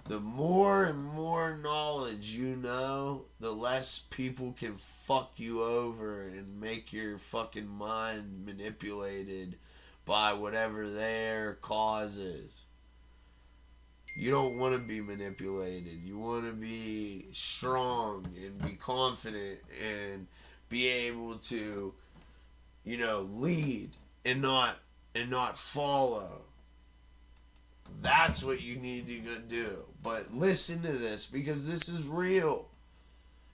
The more and more knowledge you know, the less people can fuck you over and make your fucking mind manipulated by whatever their cause is. You don't want to be manipulated. You want to be strong and be confident and be able to, lead and not follow. That's what you need to go do. But listen to this, because this is real.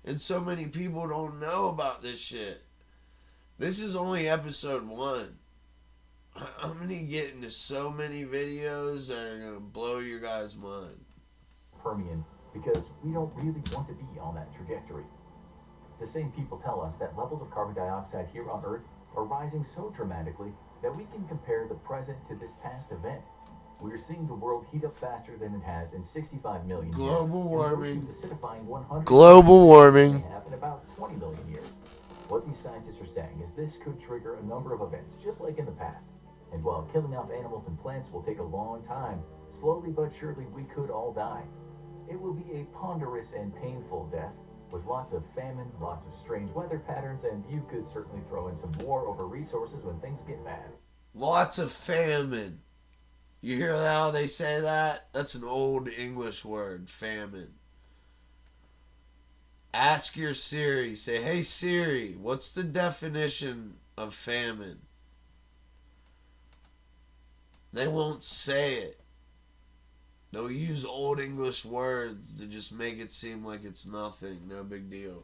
And so many people don't know about this shit. This is only episode 1. I'm going to get into so many videos that are going to blow your guys' mind. Permian, because we don't really want to be on that trajectory. The same people tell us that levels of carbon dioxide here on Earth are rising so dramatically that we can compare the present to this past event. We are seeing the world heat up faster than it has in 65 million years. Global warming. Acidifying 100 Global warming. in about 20 million years. What these scientists are saying is this could trigger a number of events, just like in the past. And while killing off animals and plants will take a long time, slowly but surely we could all die. It will be a ponderous and painful death, with lots of famine, lots of strange weather patterns, and you could certainly throw in some war over resources when things get bad. Lots of famine. You hear how they say that? That's an old English word, famine. Ask your Siri. Say, hey Siri, what's the definition of famine? They won't say it. They'll use old English words to just make it seem like it's nothing, no big deal.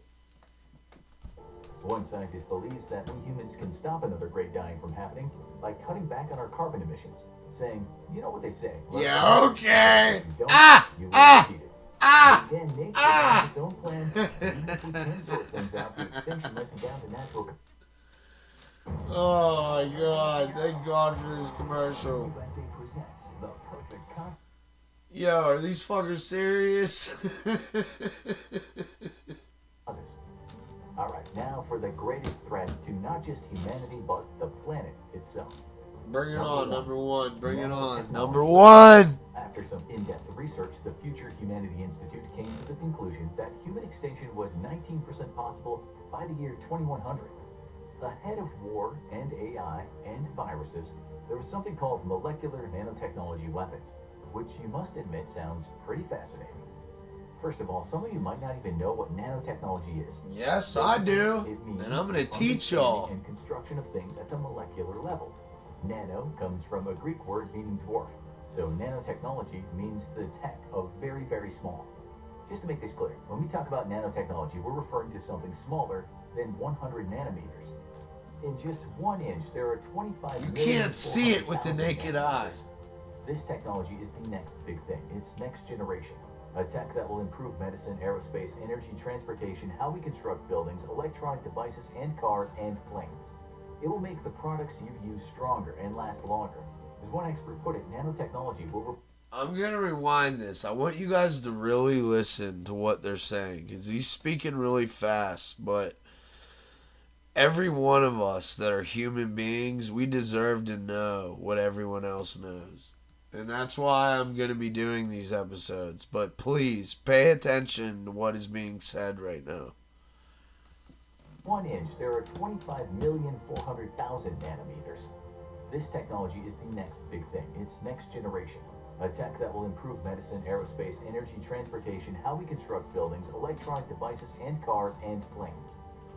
One scientist believes that we humans can stop another great dying from happening by cutting back on our carbon emissions, saying, you know what they say. Yeah, okay. If you don't, you will repeat it. Again, nature has its own plan, even if we can sort things out, the extinction might be down to natural. Oh my god, thank God for this commercial. USA presents the perfect Yo, are these fuckers serious? causes. Alright, now for the greatest threat to not just humanity, but the planet itself. Bring it on, number one. Bring it on. Number one! After some in-depth research, the Future Humanity Institute came to the conclusion that human extinction was 19% possible by the year 2100. Ahead of war and AI and viruses, there was something called molecular nanotechnology weapons, which you must admit sounds pretty fascinating. First of all, some of you might not even know what nanotechnology is. Yes, I do. It means And I'm going to teach y'all. and construction of things at the molecular level. Nano comes from a Greek word meaning dwarf, so nanotechnology means the tech of very, very small. Just to make this clear, when we talk about nanotechnology, we're referring to something smaller than 100 nanometers. In just 1 inch, there are 25 You can't see it with the naked eye. This technology is the next big thing. It's next generation. A tech that will improve medicine, aerospace, energy, transportation, how we construct buildings, electronic devices, and cars and planes. It will make the products you use stronger and last longer. As one expert put it, nanotechnology will... I'm going to rewind this. I want you guys to really listen to what they're saying, because he's speaking really fast, but every one of us that are human beings, we deserve to know what everyone else knows. And that's why I'm going to be doing these episodes. But please, pay attention to what is being said right now. 1 inch, there are 25,400,000 nanometers. This technology is the next big thing. It's next generation. A tech that will improve medicine, aerospace, energy, transportation, how we construct buildings, electronic devices, and cars and planes.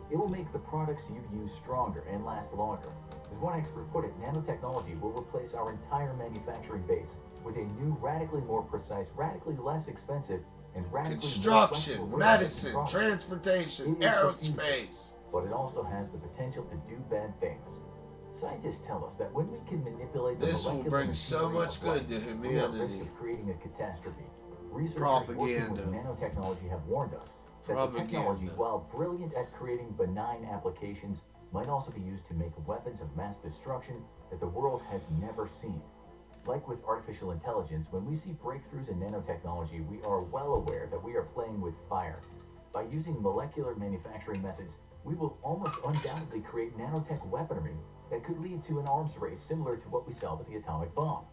It will make the products you use stronger and last longer. As one expert put it, nanotechnology will replace our entire manufacturing base with a new, radically more precise, radically less expensive, and radically more Construction, flexible medicine, product. transportation, It is the future, aerospace. but it also has the potential to do bad things. Scientists tell us that when we can manipulate the This will molecular bring so machinery much of life, good to we are at risk humanity. of creating a catastrophe. Researchers working with Propaganda. nanotechnology have warned us that the technology, Propaganda. while brilliant at creating benign applications, might also be used to make weapons of mass destruction that the world has never seen. Like with artificial intelligence, when we see breakthroughs in nanotechnology, we are well aware that we are playing with fire. By using molecular manufacturing methods, we will almost undoubtedly create nanotech weaponry that could lead to an arms race similar to what we saw with the atomic bomb.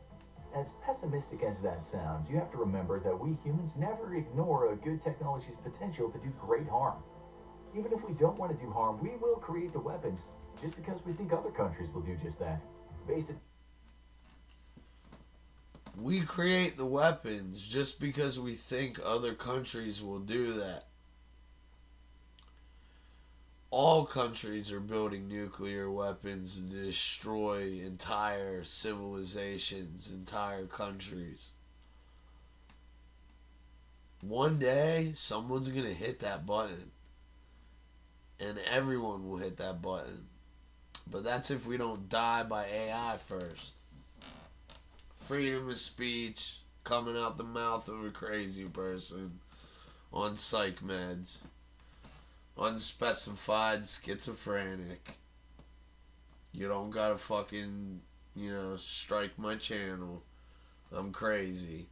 As pessimistic as that sounds, you have to remember that we humans never ignore a good technology's potential to do great harm. Even if we don't want to do harm, we will create the weapons just because we think other countries will do just that. We create the weapons just because we think other countries will do that. All countries are building nuclear weapons to destroy entire civilizations, entire countries. One day, someone's going to hit that button. And everyone will hit that button. But that's if we don't die by AI first. Freedom of speech coming out the mouth of a crazy person on psych meds. Unspecified schizophrenic. You don't gotta fucking, strike my channel. I'm crazy.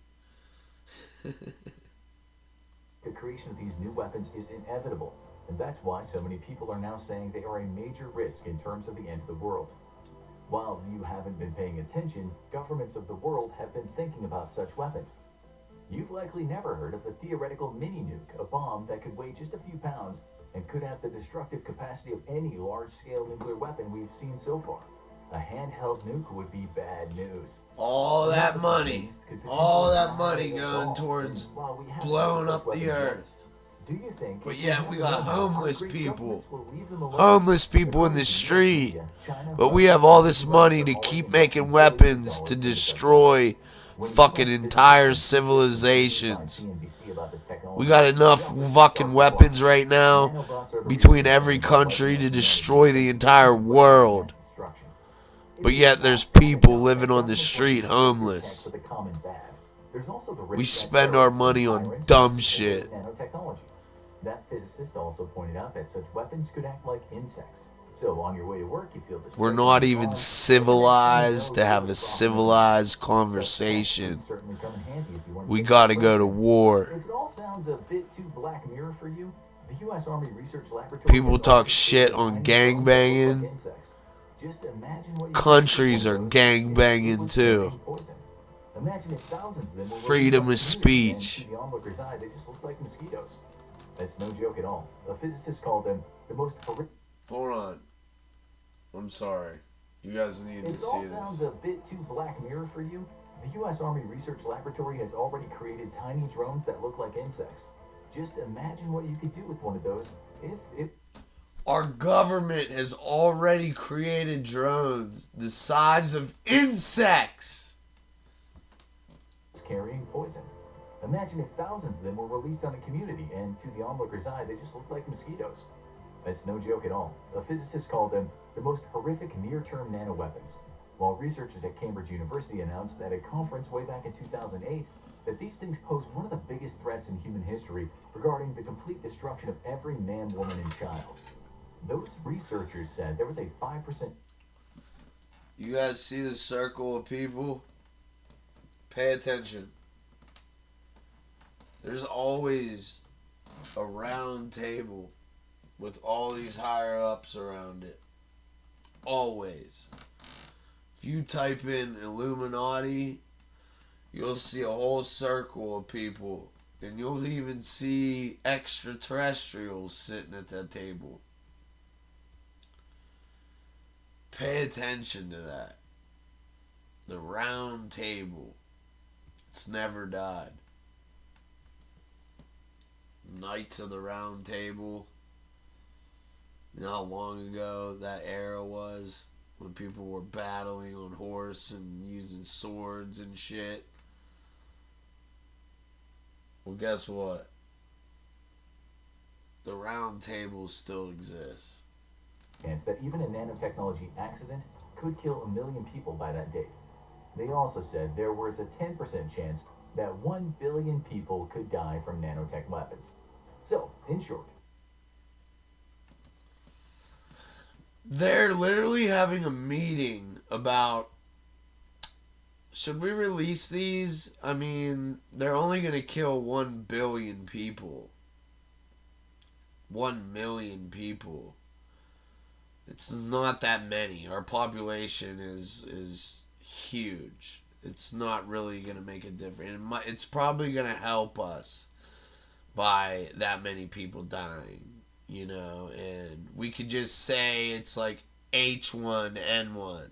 The creation of these new weapons is inevitable, and that's why so many people are now saying they are a major risk in terms of the end of the world. While you haven't been paying attention, governments of the world have been thinking about such weapons. You've likely never heard of the theoretical mini-nuke, a bomb that could weigh just a few pounds and could have the destructive capacity of any large-scale nuclear weapon we've seen so far. A handheld nuke would be bad news. All that money going towards blowing up the earth. Do you think? But yet we got homeless people in the street. But we have all this money to keep making weapons to destroy fucking entire civilizations. We got enough fucking weapons right now between every country to destroy the entire world. But yet there's people living on the street homeless. We spend our money on dumb shit. That physicist also pointed out that such weapons could act like insects. So on your way to work, you feel this. We're not even civilized to have a civilized conversation. We gotta go to war. If it all sounds a bit too Black Mirror for you, the U.S. Army Research Laboratory. People talk shit on gangbanging. Just imagine what countries are gangbanging too. Imagine if thousands of them were freedom of speech. To the onlooker's eye, they just look like mosquitoes. That's no joke at all. A physicist called them the most horrific. Hold on. I'm sorry. You guys need to see this. If it all sounds a bit too Black Mirror for you, the U.S. Army Research Laboratory has already created tiny drones that look like insects. Just imagine what you could do with one of those if Our government has already created drones the size of insects. Carrying poison. Imagine if thousands of them were released on a community, and to the onlooker's eye, they just look like mosquitoes. That's no joke at all. A physicist called them the most horrific near-term nanoweapons, while researchers at Cambridge University announced at a conference way back in 2008 that these things pose one of the biggest threats in human history regarding the complete destruction of every man, woman, and child. Those researchers said there was a 5%. You guys see the circle of people? Pay attention. There's always a round table with all these higher ups around it. Always. If you type in Illuminati, you'll see a whole circle of people. And you'll even see extraterrestrials sitting at that table. Pay attention to that. The round table. It's never died. Knights of the Round Table. You know how long ago that era was? When people were battling on horse and using swords and shit. Well, guess what? The Round Table still exists. Chance that even a nanotechnology accident could kill 1 million people by that date. They also said there was a 10% chance that 1 billion people could die from nanotech weapons. So, in short, They're literally having a meeting about, should we release these? I mean, they're only going to kill 1 billion people. 1 million people. It's not that many. Our population is huge. It's not really going to make a difference. It's probably going to help us by that many people dying. You know, and we could just say it's like H1N1.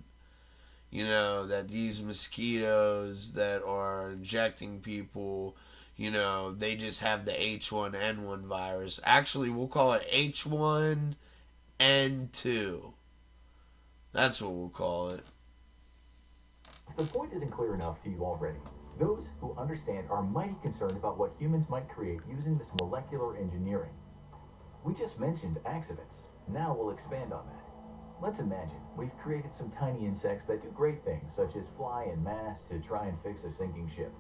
You know, that these mosquitoes that are injecting people, you know, they just have the H1N1 virus. Actually, we'll call it H1N2. That's what we'll call it. if the point isn't clear enough to you already, those who understand are mighty concerned about what humans might create using this molecular engineering. We just mentioned accidents. Now we'll expand on that. Let's imagine we've created some tiny insects that do great things, such as fly en masse to try and fix a sinking ship.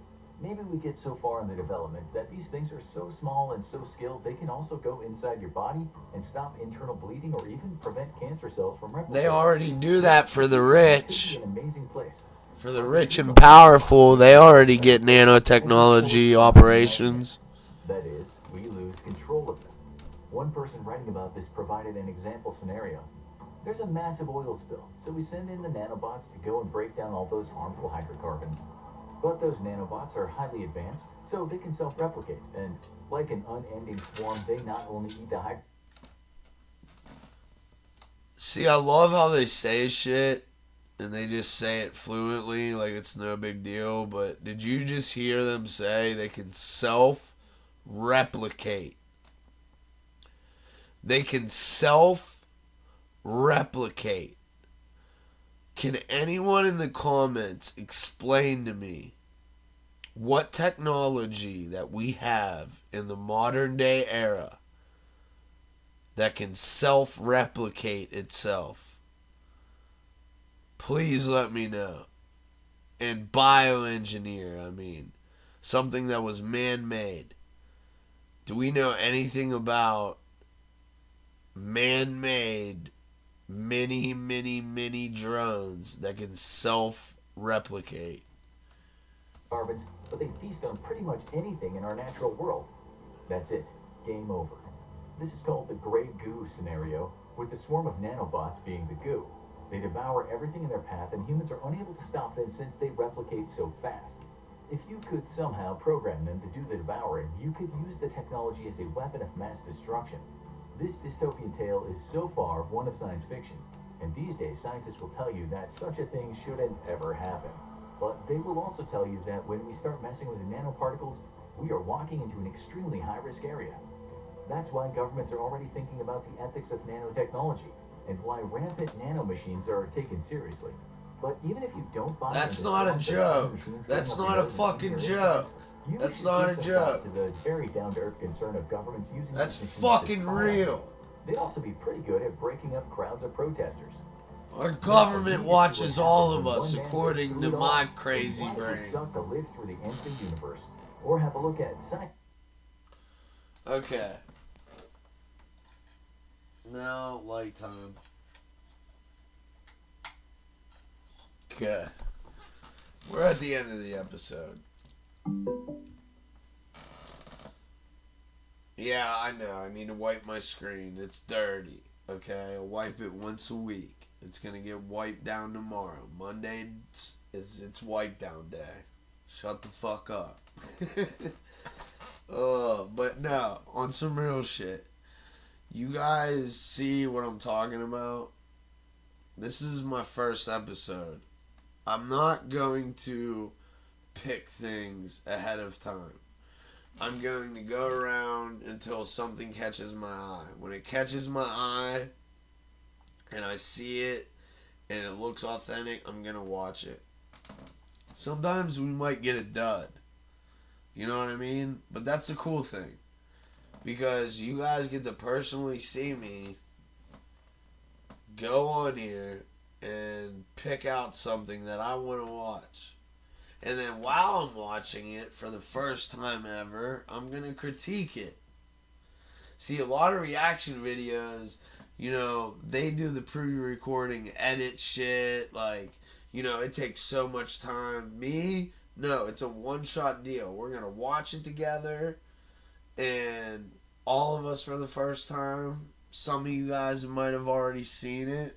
Maybe we get so far in the development that these things are so small and so skilled they can also go inside your body and stop internal bleeding or even prevent cancer cells from replicating. They already do that for the rich. It could be an amazing place. For the rich and powerful, they already get nanotechnology operations. That is, we lose control of them. One person writing about this provided an example scenario. There's a massive oil spill, so we send in the nanobots to go and break down all those harmful hydrocarbons. But those nanobots are highly advanced, so they can self-replicate, and like an unending swarm, they not only eat the See, I love how they say shit, and they just say it fluently, like it's no big deal, but did you just hear them say they can self-replicate? They can self-replicate. Can anyone in the comments explain to me what technology that we have in the modern day era that can self-replicate itself? Please let me know. And bioengineer, I mean. Something that was man-made. Do we know anything about man-made mini drones that can self-replicate? carbons, but they feast on pretty much anything in our natural world. That's it. Game over. This is called the gray goo scenario, with the swarm of nanobots being the goo. They devour everything in their path, and humans are unable to stop them since they replicate so fast. If you could somehow program them to do the devouring, you could use the technology as a weapon of mass destruction. This dystopian tale is so far one of science fiction, and these days scientists will tell you that such a thing shouldn't ever happen. But they will also tell you that when we start messing with the nanoparticles, we are walking into an extremely high-risk area. That's why governments are already thinking about the ethics of nanotechnology, and why rampant nanomachines are taken seriously. But even if you don't buy That's into not a the joke. nanomachines That's getting not up a your nose and fucking eating your joke. insides, you That's should not give a some thought joke. to the very down-to-earth concern of governments using That's these machines to fucking spy on real. you. They'd also be pretty good at breaking up crowds of protesters. Our government watches all of us, according to my crazy brain. Suck to live through the infinite universe, or have a look at science. Okay. Now, light time. Okay. We're at the end of the episode. Yeah, I know. I need to wipe my screen. It's dirty. Okay? I'll wipe it once a week. It's going to get wiped down tomorrow. Monday, it's wipe down day. Shut the fuck up. But no, on some real shit. You guys see what I'm talking about? this is my first episode. I'm not going to pick things ahead of time. I'm going to go around until something catches my eye. When it catches my eye and I see it and it looks authentic, I'm going to watch it. Sometimes we might get a dud. You know what I mean? But that's the cool thing. Because you guys get to personally see me go on here and pick out something that I want to watch. And then while I'm watching it for the first time ever, I'm going to critique it. See, a lot of reaction videos, you know, they do the pre-recording edit shit. Like, you know, it takes so much time. Me, no, it's a one-shot deal. We're going to watch it together. And all of us for the first time. Some of you guys might have already seen it.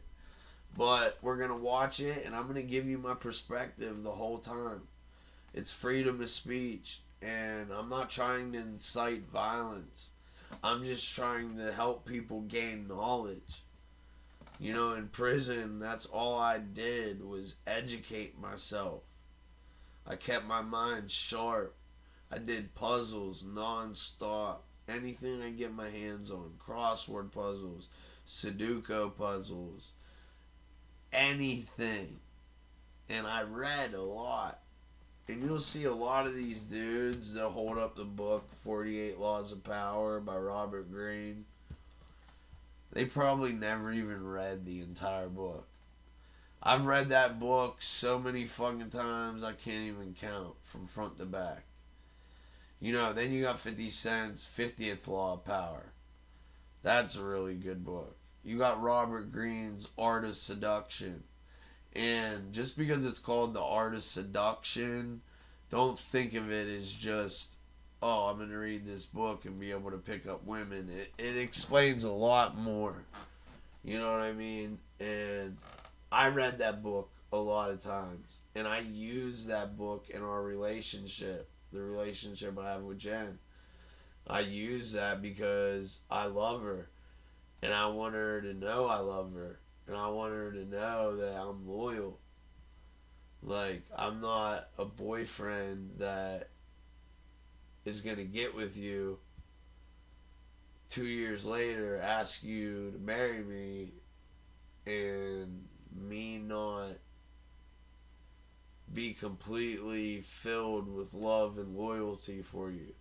But we're going to watch it, and I'm going to give you my perspective the whole time. It's freedom of speech, and I'm not trying to incite violence. I'm just trying to help people gain knowledge. You know, in prison, that's all I did was educate myself. I kept my mind sharp. I did puzzles non-stop. Anything I get my hands on. Crossword puzzles, Sudoku puzzles, anything. And I read a lot. And you'll see a lot of these dudes that hold up the book 48 Laws of Power by Robert Greene. They probably never even read the entire book. I've read that book so many fucking times I can't even count from front to back. You know, then you got 50 Cent's 50th Law of Power. That's a really good book. You got Robert Greene's Art of Seduction. And just because it's called The Art of Seduction, don't think of it as just, oh, I'm going to read this book and be able to pick up women. It explains a lot more. You know what I mean? And I read that book a lot of times. And I use that book in our relationship, the relationship I have with Jen. I use that because I love her. And I want her to know I love her. And I want her to know that I'm loyal. Like, I'm not a boyfriend that is going to get with you 2 years later, ask you to marry me, and me not be completely filled with love and loyalty for you.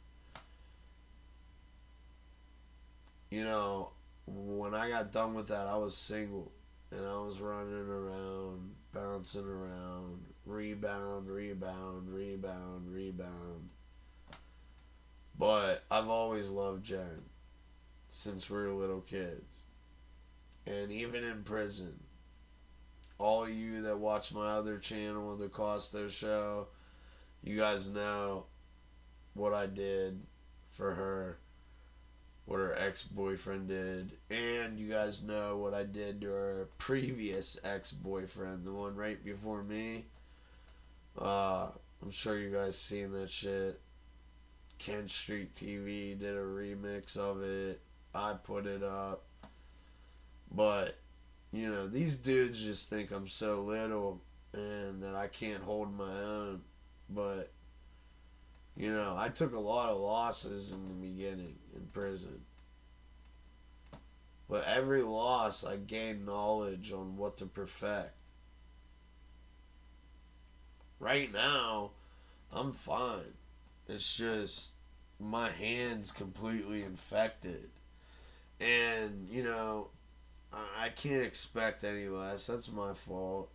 You know, when I got done with that, I was single. And I was running around, bouncing around, rebound. But I've always loved Jen since we were little kids. And even in prison, all you that watch my other channel, the Costo show, you guys know what I did for her. What her ex-boyfriend did, and you guys know what I did to her previous ex-boyfriend, the one right before me. I'm sure you guys seen that shit. Kent Street TV did a remix of it. I put it up. But, you know, these dudes just think I'm so little and that I can't hold my own. But, you know, I took a lot of losses in the beginning in prison. But every loss, I gained knowledge on what to perfect. Right now, I'm fine. It's just my hand's completely infected. And, you know, I can't expect any less. That's my fault.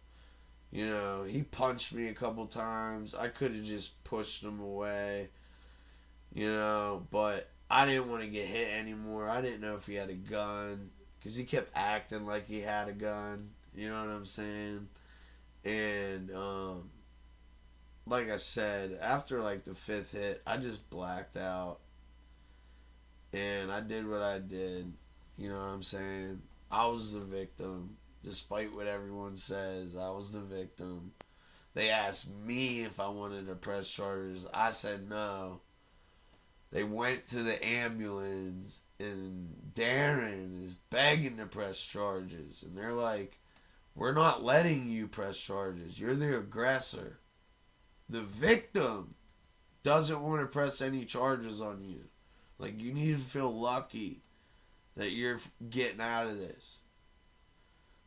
You know, he punched me a couple times. I could have just pushed him away. You know, but I didn't want to get hit anymore. I didn't know if he had a gun. Because he kept acting like he had a gun. You know what I'm saying? And, like I said, after like the 5th hit, I just blacked out. And I did what I did. You know what I'm saying? I was the victim. Despite what everyone says, I was the victim. They asked me if I wanted to press charges. I said no. They went to the ambulance, and Darren is begging to press charges. And they're like, We're not letting you press charges. You're the aggressor. The victim doesn't want to press any charges on you. Like, you need to feel lucky that you're getting out of this.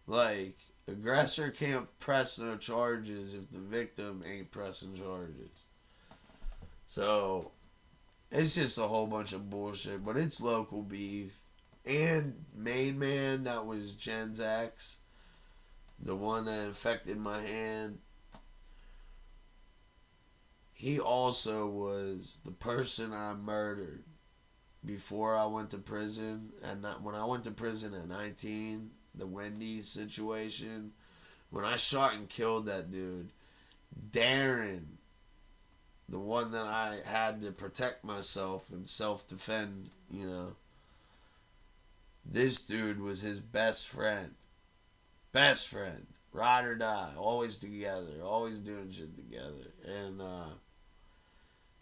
Like, aggressor can't press no charges if the victim ain't pressing charges. So, it's just a whole bunch of bullshit, but it's local beef. And Main Man, that was Gen's ex, the one that infected my hand, he also was the person I murdered before I went to prison. And when I went to prison at 19, the Wendy's situation, when I shot and killed that dude, Darren, the one that I had to protect myself and self-defend, you know, this dude was his best friend. Best friend. Ride or die. Always together. Always doing shit together. And,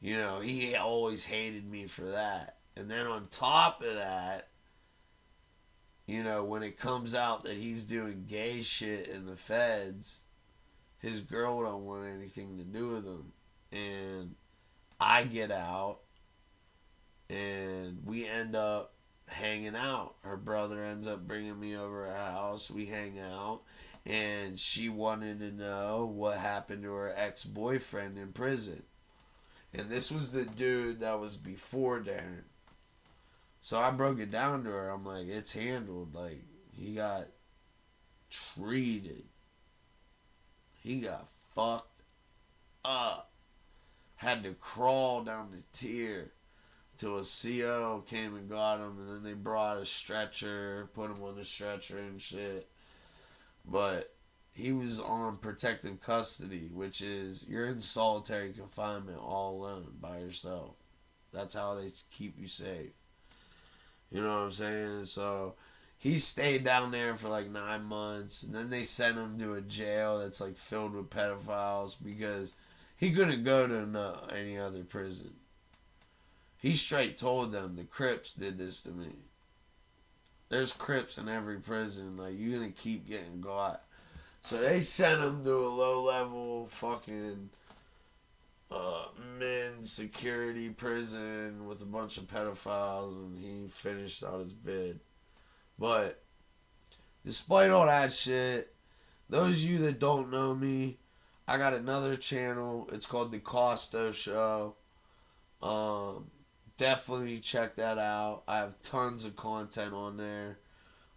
you know, he always hated me for that. And then on top of that, you know, when it comes out that he's doing gay shit in the feds, his girl don't want anything to do with him. And I get out, and we end up hanging out. Her brother ends up bringing me over to her house. We hang out, and she wanted to know what happened to her ex-boyfriend in prison. And this was the dude that was before Darren. So I broke it down to her. I'm like, it's handled. Like, he got treated. He got fucked up. Had to crawl down the tier till a CO came and got him, and then they brought a stretcher, put him on the stretcher and shit. But he was on protective custody, which is you're in solitary confinement all alone by yourself. That's how they keep you safe. You know what I'm saying? So he stayed down there for like 9 months, and then they sent him to a jail that's like filled with pedophiles because he couldn't go to any other prison. He straight told them the Crips did this to me. There's Crips in every prison. Like, you're gonna keep getting got. So they sent him to a low-level fucking men's security prison with a bunch of pedophiles, and he finished out his bid. But despite all that shit, those of you that don't know me, I got another channel. It's called the Costo Show. Definitely check that out. I have tons of content on there.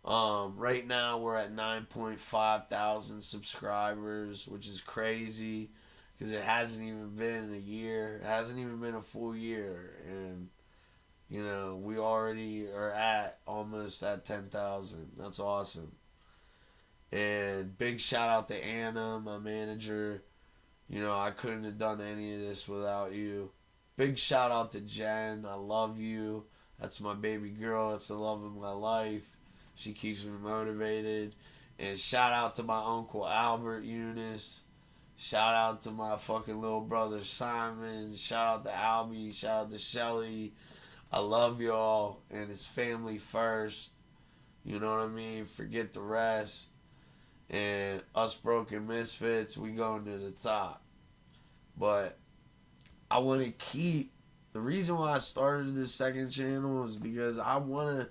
Right now we're at 9.5 thousand subscribers, which is crazy because it hasn't even been a year. It hasn't even been a full year, and you know we already are at almost at 10,000. That's awesome. And big shout out to Anna, my manager. You know, I couldn't have done any of this without you. Big shout out to Jen. I love you. That's my baby girl. That's the love of my life. She keeps me motivated. And shout out to my uncle Albert Eunice. Shout out to my fucking little brother Simon. Shout out to Albie. Shout out to Shelly. I love y'all. And it's family first. You know what I mean? Forget the rest. And us broken misfits, we going to the top. But I want to keep, the reason why I started this second channel is because I want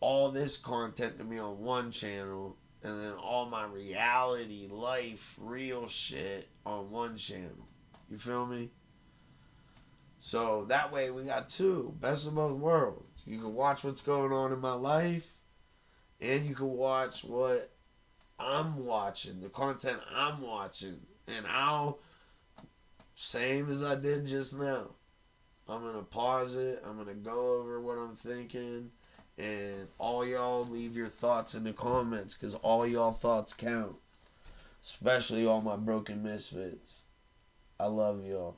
all this content to be on one channel, and then all my reality, life, real shit on one channel. You feel me? So that way we got two, best of both worlds. You can watch what's going on in my life, and you can watch what I'm watching, the content I'm watching, and I'll, same as I did just now, I'm going to pause it, I'm going to go over what I'm thinking, and all y'all leave your thoughts in the comments, because all y'all thoughts count, especially all my broken misfits. I love y'all.